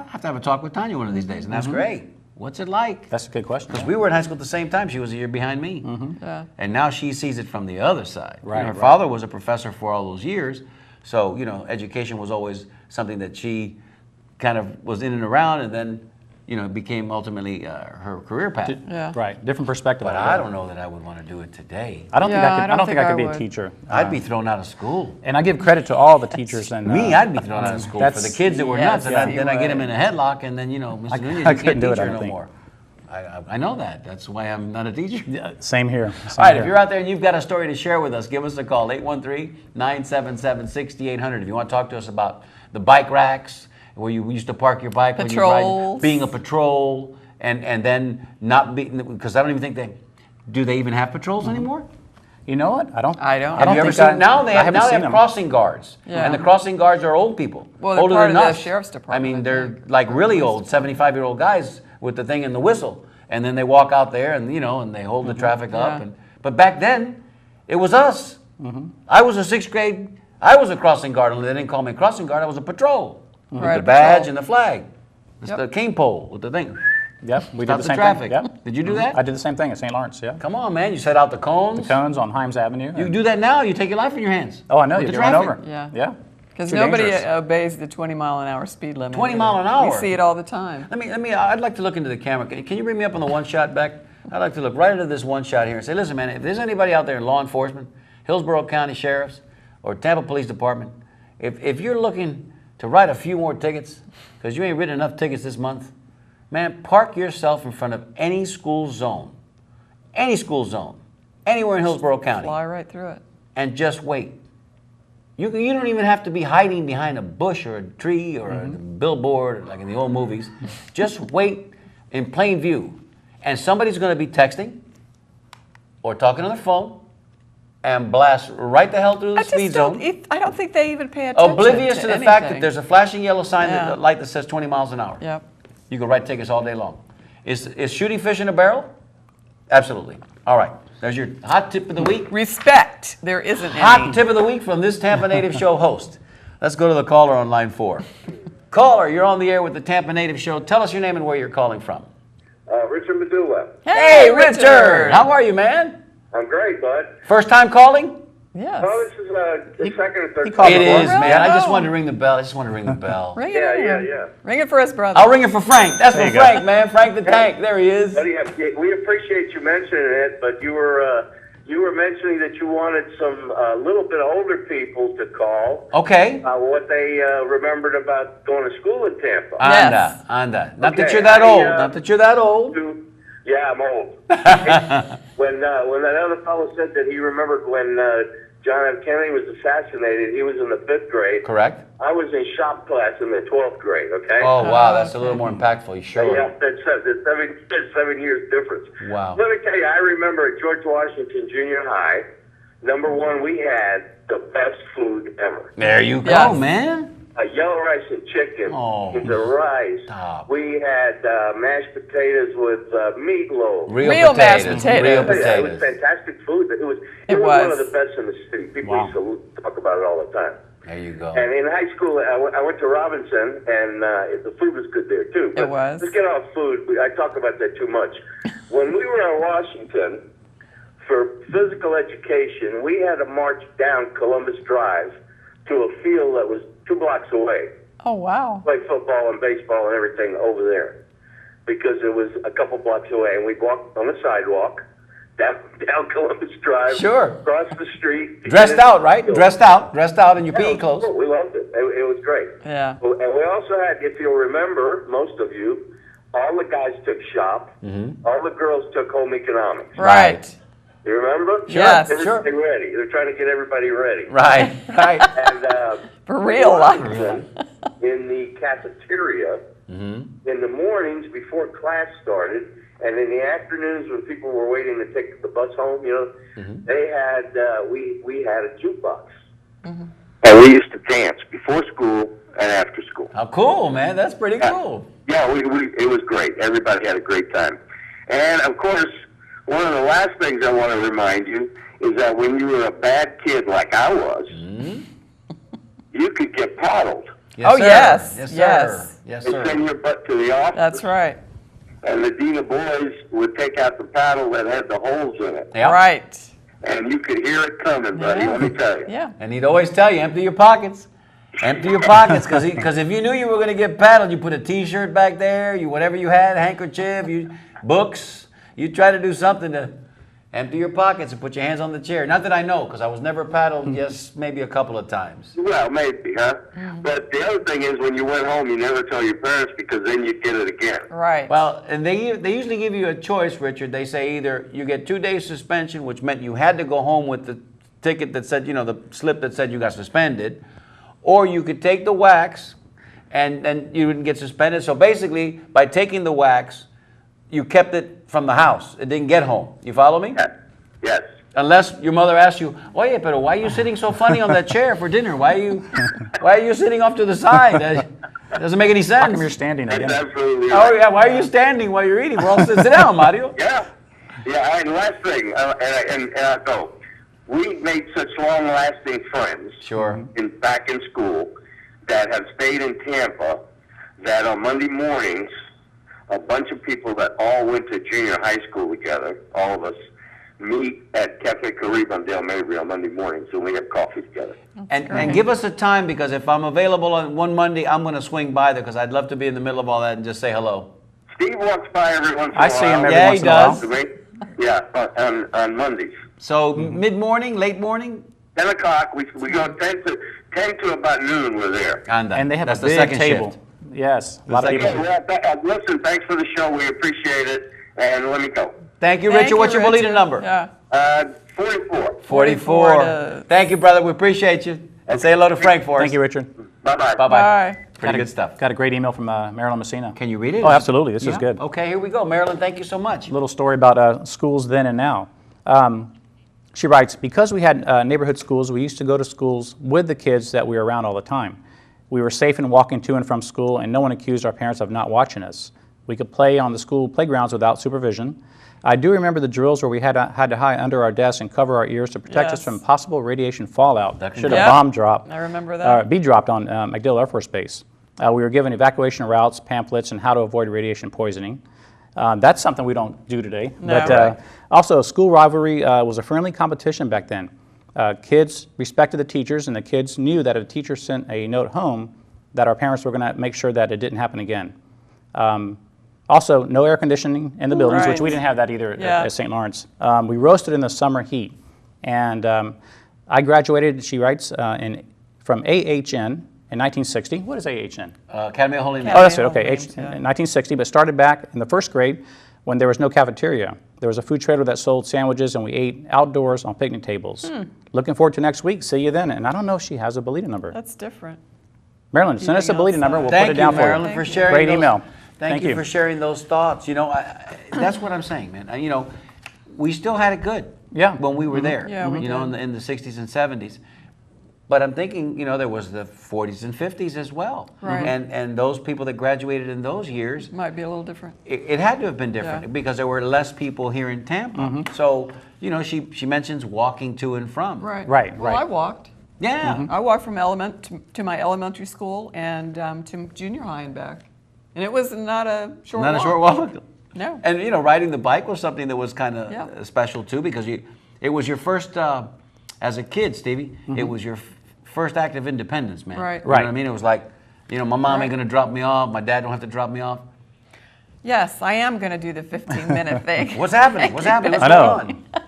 have to have a talk with Tanya one of these days and ask her, hey, what's it like? That's a good question. Because we were in high school at the same time. She was a year behind me. Yeah. And now she sees it from the other side. You know, Right, her right. father was a professor for all those years. So, you know, education was always something that she kind of was in and around, and then, you know, it became ultimately her career path. Yeah. Right. Different perspective. But on it. I don't know that I would want to do it today. I don't think Yeah, I could. I I don't think I could would. be a teacher. I'd be thrown out of school. And I give credit to all the teachers and Me, I'd be thrown out of school for that's- the kids that were Yes, nuts, and you then I get them would. in a headlock, and then, you know, Mr. Nunez, you I can't couldn't do teach it, I her don't no think. more. I know that. That's why I'm not a teacher. Same here. Same All right, here. if you're out there and you've got a story to share with us, give us a call, 813-977-6800. If you want to talk to us about the bike racks, where you used to park your bike when you're riding, Patrols. being a patrol, and then not be, because I don't even think do they even have patrols anymore? You know what? I don't. I don't. Have you ever think seen them? Now they I have, haven't now they seen have them. crossing guards, Yeah. and the crossing guards are old people, Well, they're older part than of the us. sheriff's department, I mean, I they're think. like really old, 75-year-old guys with the thing and the whistle, and then they walk out there and, you know, and they hold the traffic up. Yeah. But back then, it was us. I was a 6th grade. I was a crossing guard, and they didn't call me a crossing guard. I was a patrol with Right, the a badge patrol. and the flag. It's Yep. the cane pole with the thing. Yep. We Stop did the the same traffic. thing. Yep. Did you do that? I did the same thing at St. Lawrence. Yeah. Come on, man. You set out the cones. Cones on Himes Avenue. You and- do that now. You take your life in your hands. Oh, I know. with You the get run traffic. over. Yeah. Yeah. Because Too nobody dangerous. obeys the 20-mile-an-hour speed limit. 20 either. mile an hour. We see it all the time. Let me. I'd like to look into the camera. Can you bring me up on the one shot, Beck? I'd like to look right into this one shot here and say, listen, man, if there's anybody out there in law enforcement, Hillsborough County Sheriffs, or Tampa Police Department, if you're looking to write a few more tickets, because you ain't written enough tickets this month, man, park yourself in front of any school zone, anywhere in Hillsborough County, Fly right through it. and just wait. You don't even have to be hiding behind a bush or a tree or a billboard like in the old movies. Just wait in plain view. And somebody's going to be texting or talking on their phone and blast right the hell through the speed zone. I don't think they even pay attention. Oblivious to the fact that anything. there's a flashing yellow sign, Yeah. light that says 20 miles an hour. Yep. You can write tickets all day long. Is shooting fish in a barrel? Absolutely. All right. There's your hot tip of the week. Respect. There isn't Hot any. tip of the week from this Tampa Native Show host. Let's go to the caller on line 4. Caller, you're on the air with the Tampa Native Show. Tell us your name and where you're calling from. Richard Medulla. Hey, Richard! How are you, man? I'm great, bud. First time calling? Yes. Oh, this is the second or third called It before. is, Really? man. I just Oh. wanted to ring the bell. Ring it Yeah, in. yeah. Ring it for us, brother. I'll ring it for Frank. That's There for you go. Frank, man. Frank the Tank. There he is. Buddy, we appreciate you mentioning it, but you were you were mentioning that you wanted some little bit older people to call. Okay. What they remembered about going to school in Tampa. Yes. Anda. Not that Okay, you're that I, old. Not that you're that old. Yeah, I'm old. when that other fellow said that he remembered when John F. Kennedy was assassinated, he was in the 5th grade. Correct. I was in shop class in the 12th grade, okay? Oh, wow. That's a little more impactful. Sure. Yeah, that's 7 years difference. Wow. Let me tell you, I remember at George Washington Junior High, number one, we had the best food ever. There you go, Yes. man. Yellow rice and chicken, Oh, the rice. stop. We had mashed potatoes with meatloaf. Real mashed potatoes. Real Yeah, it was potatoes. fantastic food. It was It one of was. the best in the city. People Wow. used to talk about it all the time. There you go. And in high school, I went to Robinson, and the food was good there too. But It was. Let's get off food. I talk about that too much. When we were in Washington for physical education, we had to march down Columbus Drive to a field that was 2 blocks away. Oh, wow. Play football and baseball and everything over there because it was a couple blocks away, and we'd walk on the sidewalk down Columbus Drive, Sure. across the street. Dressed out, right? Dressed out in your PE Yeah, clothes. we loved it. It was great. Yeah. Well, and we also had, if you'll remember, most of you, all the guys took shop, all the girls took home economics. Right. You remember? Yes. They're Sure. getting ready. They're trying to get everybody ready. Right. And For real life. in the cafeteria, in the mornings before class started, and in the afternoons when people were waiting to take the bus home, they had we had a jukebox, and we used to dance before school and after school. How cool, man. That's pretty cool. Yeah, it was great. Everybody had a great time. And, of course, one of the last things I want to remind you is that when you were a bad kid like I was, you could get paddled. Oh, sir. yes. Yes, sir. Yes. Yes, They sir. send your butt to the office, That's right. and the dean of boys would take out the paddle that had the holes in it. Yep. Right. And you could hear it coming, buddy, Yeah. let me tell you. Yeah. And he'd always tell you, empty your pockets. Empty your pockets, because if you knew you were going to get paddled, you put a T-shirt back there, whatever you had, handkerchief, books. You try to do something to empty your pockets and put your hands on the chair. Not that I know, because I was never paddled. Yes, maybe a couple of times. Well, maybe, huh? But the other thing is when you went home, you never tell your parents because then you'd get it again. Right. Well, and they usually give you a choice, Richard. They say either you get 2 days suspension, which meant you had to go home with the ticket that said, the slip that said you got suspended, or you could take the wax and you wouldn't get suspended. So basically, by taking the wax, you kept it from the house. It didn't get home. You follow me? Yes. Unless your mother asks you, "Oye, pero why are you sitting so funny on that chair for dinner? Why are you sitting off to the side? That doesn't make any How come sense." you're standing That's again? absolutely right. Oh yeah, why are you standing while you're eating? Well, sit down, Mario. Yeah. Yeah, and last thing, and I go, we made such long-lasting friends Sure. back in school that have stayed in Tampa that on Monday mornings, a bunch of people that all went to junior high school together, all of us, meet at Cafe Caribe on Del Mabry on Monday mornings, and we have coffee together. And give us a time, because if I'm available on one Monday, I'm going to swing by there because I'd love to be in the middle of all that and just say hello. Steve walks by every once in a while. I see him every Yeah, once he in a while. does. To me. Yeah, on Mondays. So mid-morning, late morning? 10 o'clock, we go 10 to about noon, we're there. And they have That's a the big second table. shift. Yes, a lot of second people. shift. Well, listen, thanks for the show. We appreciate it. And let me go. Thank you, Thank Richard. What's you, your Bolita Richard. number? Yeah. 44. 44. Thank you, brother. We appreciate you. And say hello to Frank for us. Thank you, Richard. Bye-bye. Bye-bye. Bye. Pretty good stuff. Got a great email from Marilyn Messina. Can you read it? Oh, absolutely. This is Yeah? good. Okay, here we go. Marilyn, thank you so much. Little story about schools then and now. She writes, because we had neighborhood schools, we used to go to schools with the kids that we were around all the time. We were safe in walking to and from school, and no one accused our parents of not watching us. We could play on the school playgrounds without supervision. I do remember the drills where we had to hide under our desks and cover our ears to protect us Yes. from possible radiation fallout That can should Yep. a bomb drop. I remember that. Be dropped on MacDill Air Force Base. We were given evacuation routes, pamphlets, and how to avoid radiation poisoning. That's something we don't do today. No. But Right. also, school rivalry was a friendly competition back then. Kids respected the teachers, and the kids knew that if a teacher sent a note home, that our parents were going to make sure that it didn't happen again. Also, no air conditioning in the buildings, which we Right. didn't have that either Yeah. at St. Lawrence. We roasted in the summer heat. And I graduated, she writes, from AHN in 1960. What is AHN? Academy of Holy Names. Oh, that's it. Holy Okay, Names, yeah. in 1960, but started back in the first grade when there was no cafeteria. There was a food trailer that sold sandwiches, and we ate outdoors on picnic tables. Looking forward to next week. See you then. And I don't know if she has a Bolita number. That's different. Marilyn, send us a Eating Bolita number. We'll Thank put it you, down for Marilyn, you. for sharing. Great those- email. Thank you for sharing those thoughts. You know, that's what I'm saying, man. You know, we still had it good. Yeah. When we were there. Yeah, we You know, did. in the 60s and 70s. But I'm thinking, you know, there was the 40s and 50s as well. Right. And those people that graduated in those years, Might be a little different. it had to have been different Yeah. because there were less people here in Tampa. So, you know, she mentions walking to and from. Right. Right, Well, right. I walked. Yeah. I walked from to my elementary school and to junior high and back. And it was not a short Not walk. a short walk. No. And you know, riding the bike was something that was kind of Yeah. special too, because it was your first, as a kid, Stevie. It was your first act of independence, man. Right. You know what I Right. mean? It was like, you know, my mom Right. ain't gonna drop me off. My dad don't have to drop me off. Yes, I am going to do the 15-minute thing. What's happening? What's happening? What's I know. going on?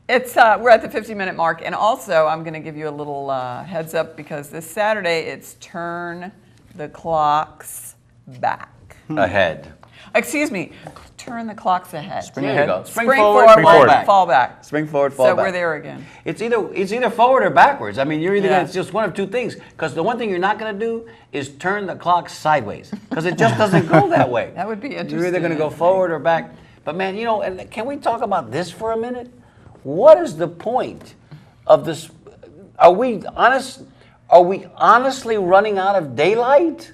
It's we're at the 50-minute mark, and also I'm going to give you a little heads up because this Saturday it's turn the clocks back. Ahead. Excuse me, turn the clocks ahead. Spring There ahead. you go. Spring Spring forward, forward, fall back. fall back. Spring forward, fall So back. we're there again. It's either forward or backwards. I mean, you're either Yeah. gonna, it's just one of two things. Because the one thing you're not going to do is turn the clock sideways, because it just doesn't go that way. That would be You're either interesting, going to go I think. forward or back. But man, you know, and can we talk about this for a minute? What is the point of this? Are we honest? Are we honestly running out of daylight?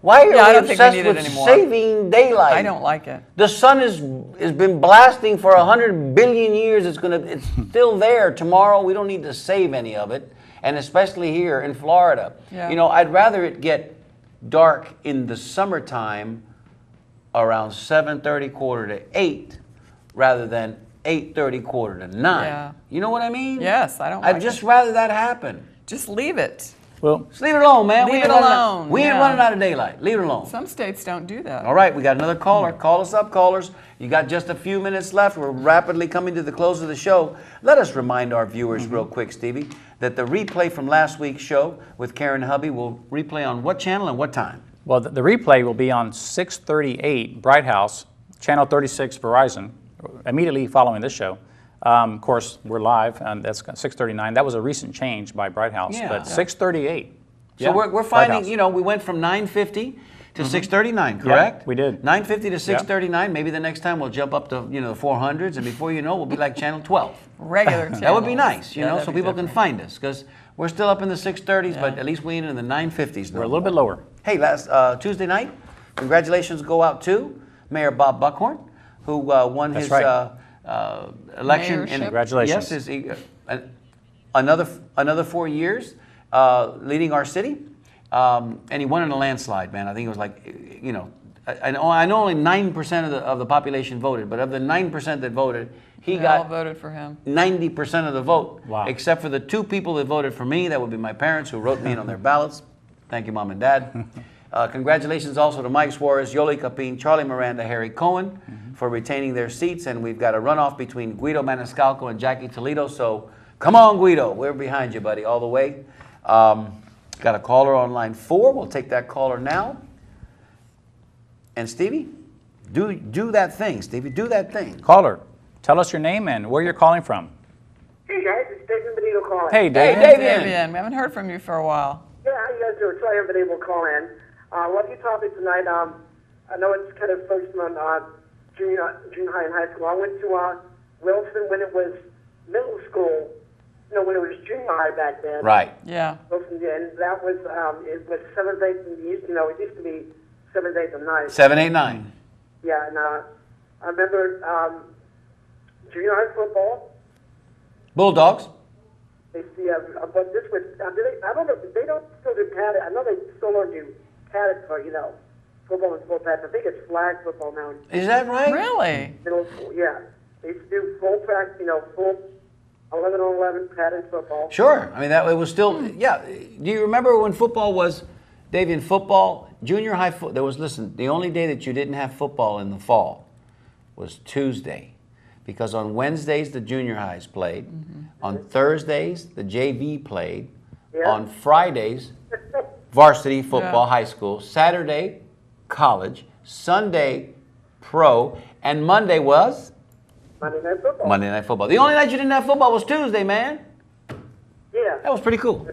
Why are Yeah, I we don't think we obsessed need with it anymore. saving daylight? I don't like it. The sun has been blasting for 100 billion years. It's still there. Tomorrow we don't need to save any of it, and especially here in Florida. Yeah. You know, I'd rather it get dark in the summertime around 7:30, quarter to 8, rather than 8:30, quarter to 9. Yeah. You know what I mean? Yes, I don't I'd like just it. rather that happen. Just leave it. Well, Just leave it alone, man. Leave ain't it running alone, we ain't yeah. running out of daylight. Leave it alone. Some states don't do that. All right, we got another caller. Call us up, callers. You got just a few minutes left. We're rapidly coming to the close of the show. Let us remind our viewers real quick, Stevie, that the replay from last week's show with Karen Hubby will replay on what channel and what time? well, the replay will be on 638 Bright House, Channel 36 Verizon, immediately following this show. Of course, we're live, and that's 639. That was a recent change by Bright House, Yeah. but 638. So we're Bright finding, House. you know, we went from 950 to 639, correct? we did. 950 to 639. Maybe the next time we'll jump up to, you know, the 400s, and before you know, we'll be like channel 12. Regular That would be channels. nice, you Yeah, know, that'd so be people can different. find us, because we're still up in the 630s, but at least we ain't in the 950s. We're a little bit lower. Hey, last Tuesday night, congratulations go out to Mayor Bob Buckhorn, who won That's his right. election. Mayorship. Congratulations. Yes, another 4 years leading our city, and he won in a landslide, man. I think it was like, you know, I know only 9% of the population voted, but of the 9% that voted, he They all got voted for him. 90% of the vote, Wow. except for the 2 people that voted for me. That would be my parents, who wrote me in on their ballots. Thank you, Mom and Dad. Congratulations also to Mike Suarez, Yoli Capin, Charlie Miranda, Harry Cohen for retaining their seats. And we've got a runoff between Guido Maniscalco and Jackie Toledo. So come on, Guido. We're behind you, buddy, all the way. Got a caller on line 4. We'll take that caller now. And Stevie, do that thing, Stevie. Do that thing. Caller, tell us your name and where you're calling from. Hey guys, it's David Benito calling. Hey, David. Hey, David. Davian, we haven't heard from you for a while. Yeah, how you guys doing? Sorry I haven't been able to call in. Love your topic tonight. I know it's kind of focused on junior high and high school. I went to Wilson when it was middle school. No, when it was junior high back then. Right. Yeah. Wilson, and that was it was 7th, 8th, and it used to be 7th, 8th, and 9th. 7, 8, 9. Yeah, and I remember junior high football. Bulldogs. They see, but this was, I don't know, they don't still do padded. I know they still don't do padded for, you know, football and full pads. I think it's flag football now. Is that right? Really? Middle school, yeah. They used to do full track, you know, full 11 on 11 padded football. Sure. I mean, that it was still, yeah. Do you remember when football was Davian, football, junior high football, listen, the only day that you didn't have football in the fall was Tuesday. Because on Wednesdays, the junior highs played. On Thursdays, the JV played. Yeah. On Fridays, varsity football, high school. Saturday, college. Sunday, pro. And Monday was? Monday Night Football. Monday Night Football. The only night you didn't have football was Tuesday, man. Yeah. That was pretty cool.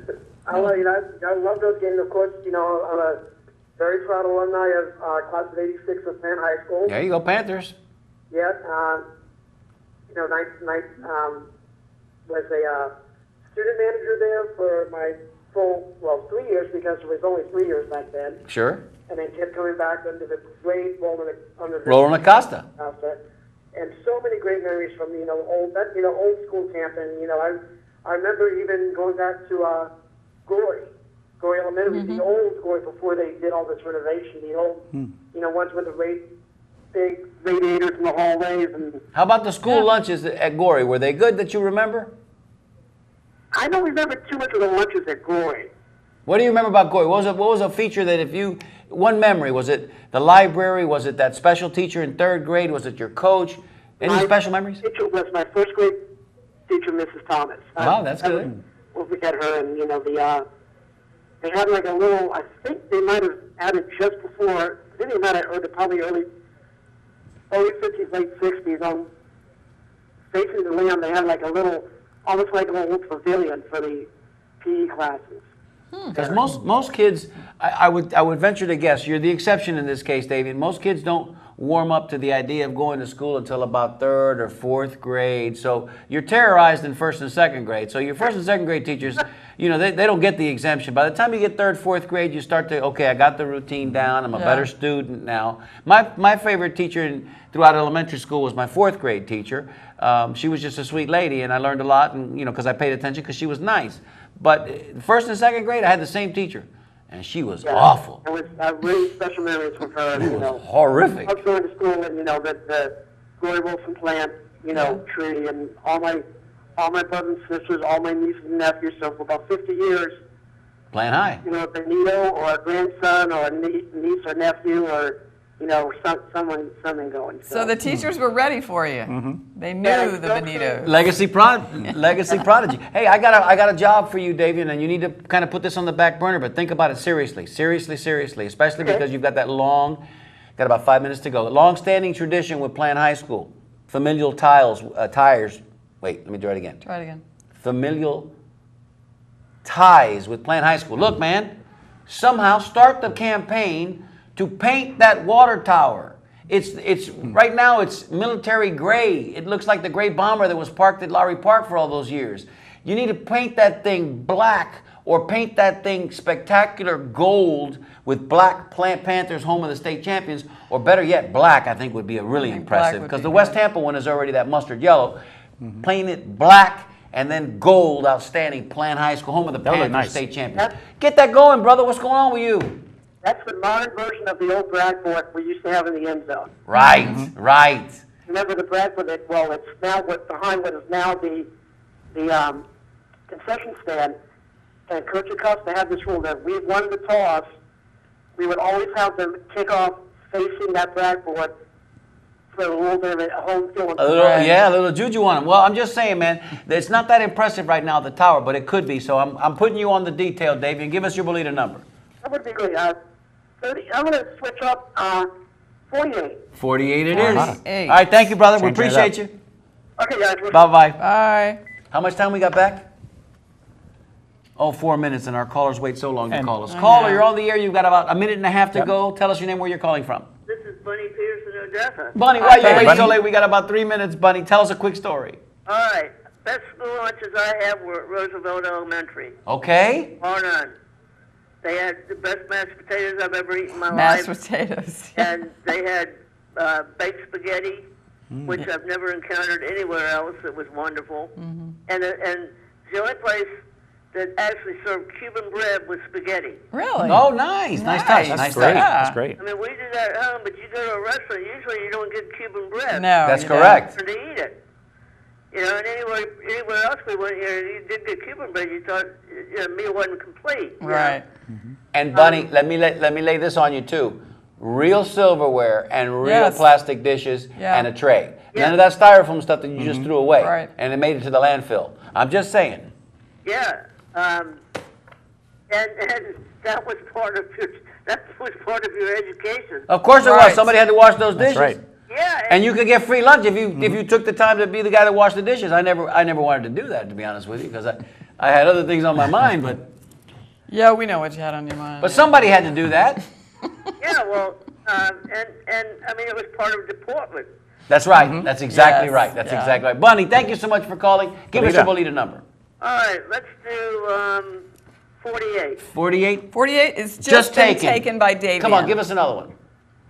I love those games. Of course, I'm a very proud alumni of class of '86 of Penn High School. There you go, Panthers. Yeah. Was a student manager there for my full 3 years because it was only 3 years back then. Sure. And then kept coming back under the great under Roland Acosta. And so many great memories from old school camp. And I remember even going back to Gory Elementary, the old Gory before they did all this renovation. The old, ones with the big radiators in the hallways. And How about the school lunches at Gory? Were they good that you remember? I don't remember too much of the lunches at Gory. What do you remember about Gory? What was a feature that one memory, was it the library? Was it that special teacher in 3rd grade? Was it your coach? Any special memories? Teacher was my 1st grade teacher, Mrs. Thomas. Wow, that's good. We had her, and they had like a little. I think they might have added just before. I think they might have probably early 50s, late 60s. On facing the land, they had like a little, almost like a little pavilion for the PE classes. Because most kids, I would venture to guess, you're the exception in this case, David. Most kids don't warm up to the idea of going to school until about 3rd or 4th grade. So you're terrorized in 1st and 2nd grade. So your 1st and 2nd grade teachers, they don't get the exemption. By the time you get 3rd, 4th grade, you start to, okay, I got the routine down. I'm a better student now. My favorite teacher throughout elementary school was my 4th grade teacher. She was just a sweet lady, and I learned a lot, and because I paid attention because she was nice. But 1st and 2nd grade, I had the same teacher, and she was awful. It was really special memories with her. It was horrific. I was going to school, and the Glory Wilson plant, tree, and all my brothers and sisters, all my nieces and nephews. So for about 50 years, Playing high. a Benito or a grandson or a niece or nephew or something going. So the teachers were ready for you. They knew the Benito. Legacy prodigy. Hey, I got a job for you, Davian, and you need to kind of put this on the back burner, but think about it seriously, especially because you've got got about 5 minutes to go. Long-standing tradition with Plant High School, familial tires. Wait, let me try it again. Try it again. Familial ties with Plant High School. Look, man, somehow start the campaign to paint that water tower. It's right now it's military gray. It looks like the gray bomber that was parked at Lowry Park for all those years. You need to paint that thing black or paint that thing spectacular gold with black Panthers, home of the state champions, or better yet, black I think would be really impressive because the West Tampa one is already that mustard yellow. Paint it black and then gold, outstanding, Plant High School, home of the Panthers state champions. Get that going, brother. What's going on with you? That's the modern version of the old Bradford we used to have in the end zone. Right, right. Remember the Bradford? It's now behind what is now the concession stand. And Coach Acosta had this rule that we won the toss. We would always have them kick off facing that Bradford for a little bit of a home field. A little juju on him. Well, I'm just saying, man, it's not that impressive right now, the tower, but it could be. So I'm putting you on the detail, Dave, and give us your Bolita number. That would be great. 30, I'm going to switch up 48. 48 it is. 48. All right, thank you, brother. We appreciate you. Okay, guys. Bye-bye. Bye. How much time we got back? 4 minutes, and our callers wait so long to call us. Caller, you're on the air. You've got about a minute and a half to go. Tell us your name, where you're calling from. This is Bunny Peterson, Odessa. Bunny, why you waiting so late? We got about 3 minutes, Bunny. Tell us a quick story. All right. Best school lunches I had were at Roosevelt Elementary. Okay. Bar none. They had the best mashed potatoes I've ever eaten in my Mashed life. potatoes. And they had baked spaghetti, which I've never encountered anywhere else. It was wonderful. And the only place that actually served Cuban bread with spaghetti. Really? Oh, nice. Nice touch. Nice touch. That's great. I mean, we do that at home, but you go to a restaurant, usually you don't get Cuban bread. No. That's you correct. To eat it. You know, and anywhere else we went here, you did get Cuban bread, you thought the meal wasn't complete. Right. And Bunny, let me lay this on you too. Real silverware and real Yes. plastic dishes Yeah. and a tray. Yeah. None of that styrofoam stuff that you just threw away. Right. And it made it to the landfill. I'm just saying. Yeah, and that was part of your education. Of course it Right. was. Somebody had to wash those dishes. That's right. Yeah, And you could get free lunch if you took the time to be the guy that washed the dishes. I never wanted to do that, to be honest with you, because I had other things on my mind. Yeah, we know what you had on your mind. But somebody had to do that. yeah. Well, and I mean it was part of deportment. That's right. That's exactly Yes. right. That's Yeah. exactly right. Bunny, thank you so much for calling. Give us your Bolita number. All right, let's do 48. 48. 48 is Just been taken. taken by Davian. Come on, give us another one.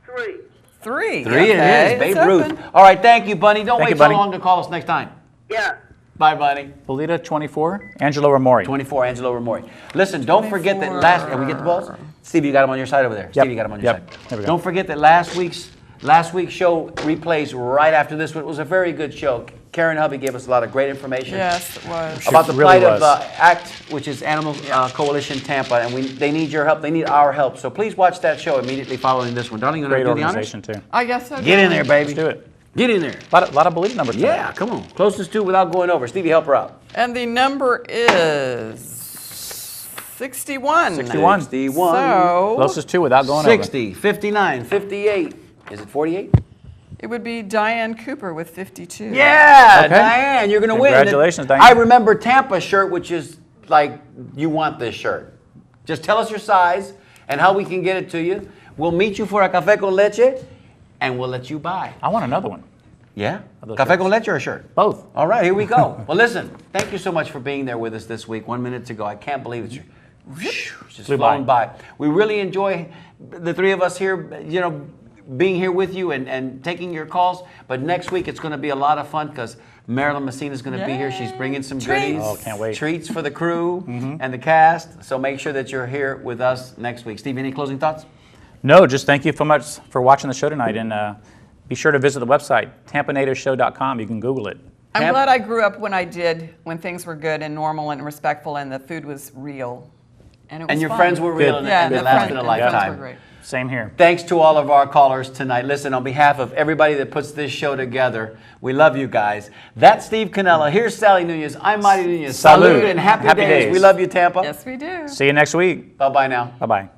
3. 3. 3 okay. it is. It's Babe Ruth. open. All right, thank you, Bunny. Don't Thank wait you, so Bunny. long to call us next time. Yeah. Bye, Bunny. Bolita 24, Angelo Ramori. 24, Angelo Ramori. Listen, don't forget that last. Can we get the balls? Steve, you got them on your side over there. Steve, you got them on your Yep. side. There we go. Don't forget that last week's show replays right after this one. It was a very good show. Karen Hubby gave us a lot of great information. Yes, it was. About the really plight of was. ACT, which is Animal Coalition Tampa, and they need your help. They need our help. So please watch that show immediately following this one. Darling, you want Great to do the honors? organization, too. I guess so. Get in there, baby. Let's do it. Get in there. A lot of Bolita numbers tonight. Yeah, come on. Closest to without going over. Stevie, help her out. And the number is 61. 61. 61. So Closest to without going 60, 59, 58. Is it 48? it would be Diane Cooper with 52. Yeah, Okay. Diane, you're going to win. Congratulations, Diane. I remember Tampa shirt, which is like, you want this shirt. Just tell us your size and how we can get it to you. We'll meet you for a café con leche, and we'll let you buy. I want another one. Yeah? those Café shirts. con leche or a shirt? Both. All right, here we go. Well, listen, thank you so much for being there with us this week. 1 minute to go. I can't believe it's just Flew flown by. by. We really enjoy the three of us here, you know, being here with you and taking your calls. But next week it's going to be a lot of fun because Marilyn Messina is going to be here. She's bringing some goodies. Oh, can't wait. Treats for the crew and the cast. So make sure that you're here with us next week. Steve, any closing thoughts? No, just thank you so much for watching the show tonight. And be sure to visit the website, tampanativeshow.com. You can Google it. I'm glad I grew up when things were good and normal and respectful and the food was real. And it was And your fun. friends were real Good. and Yeah, they the lasted a friends were lifetime. great. Same here. Thanks to all of our callers tonight. Listen, on behalf of everybody that puts this show together, we love you guys. That's Steve Cannella. Here's Sally Nunez. I'm Marty Nunez. Salud. Salud and happy, Happy days. days. We love you, Tampa. Yes, we do. See you next week. Bye-bye now. Bye-bye.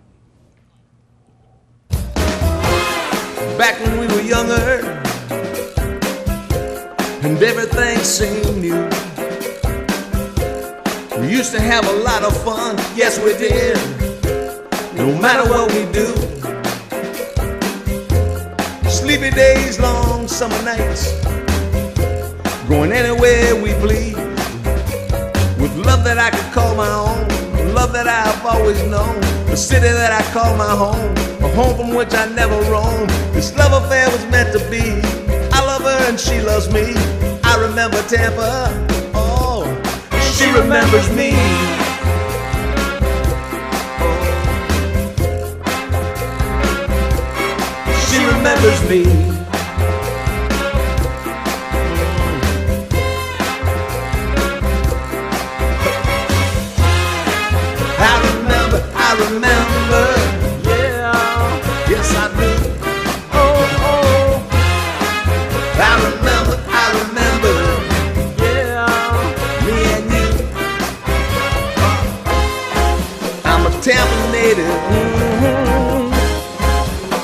Back when we were younger and everything seemed new, we used to have a lot of fun, yes we did, no matter what we do. Sleepy days, long summer nights, going anywhere we please, with love that I could call my own, love that I've always known, the city that I call my home, a home from which I never roam. This love affair was meant to be. I love her and she loves me. I remember Tampa, oh, she remembers me. She remembers me. I remember, yeah, yes I do. Oh, I remember, yeah, me and you. I'm a Tampa native,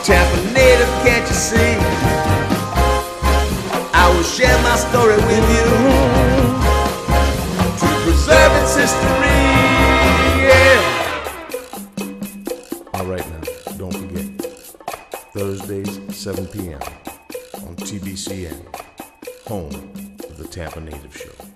Tampa native, can't you see? I will share my story with you to preserve its history. All right now, don't forget, Thursdays, 7 p.m. on TBCN, home of the Tampa Native Show.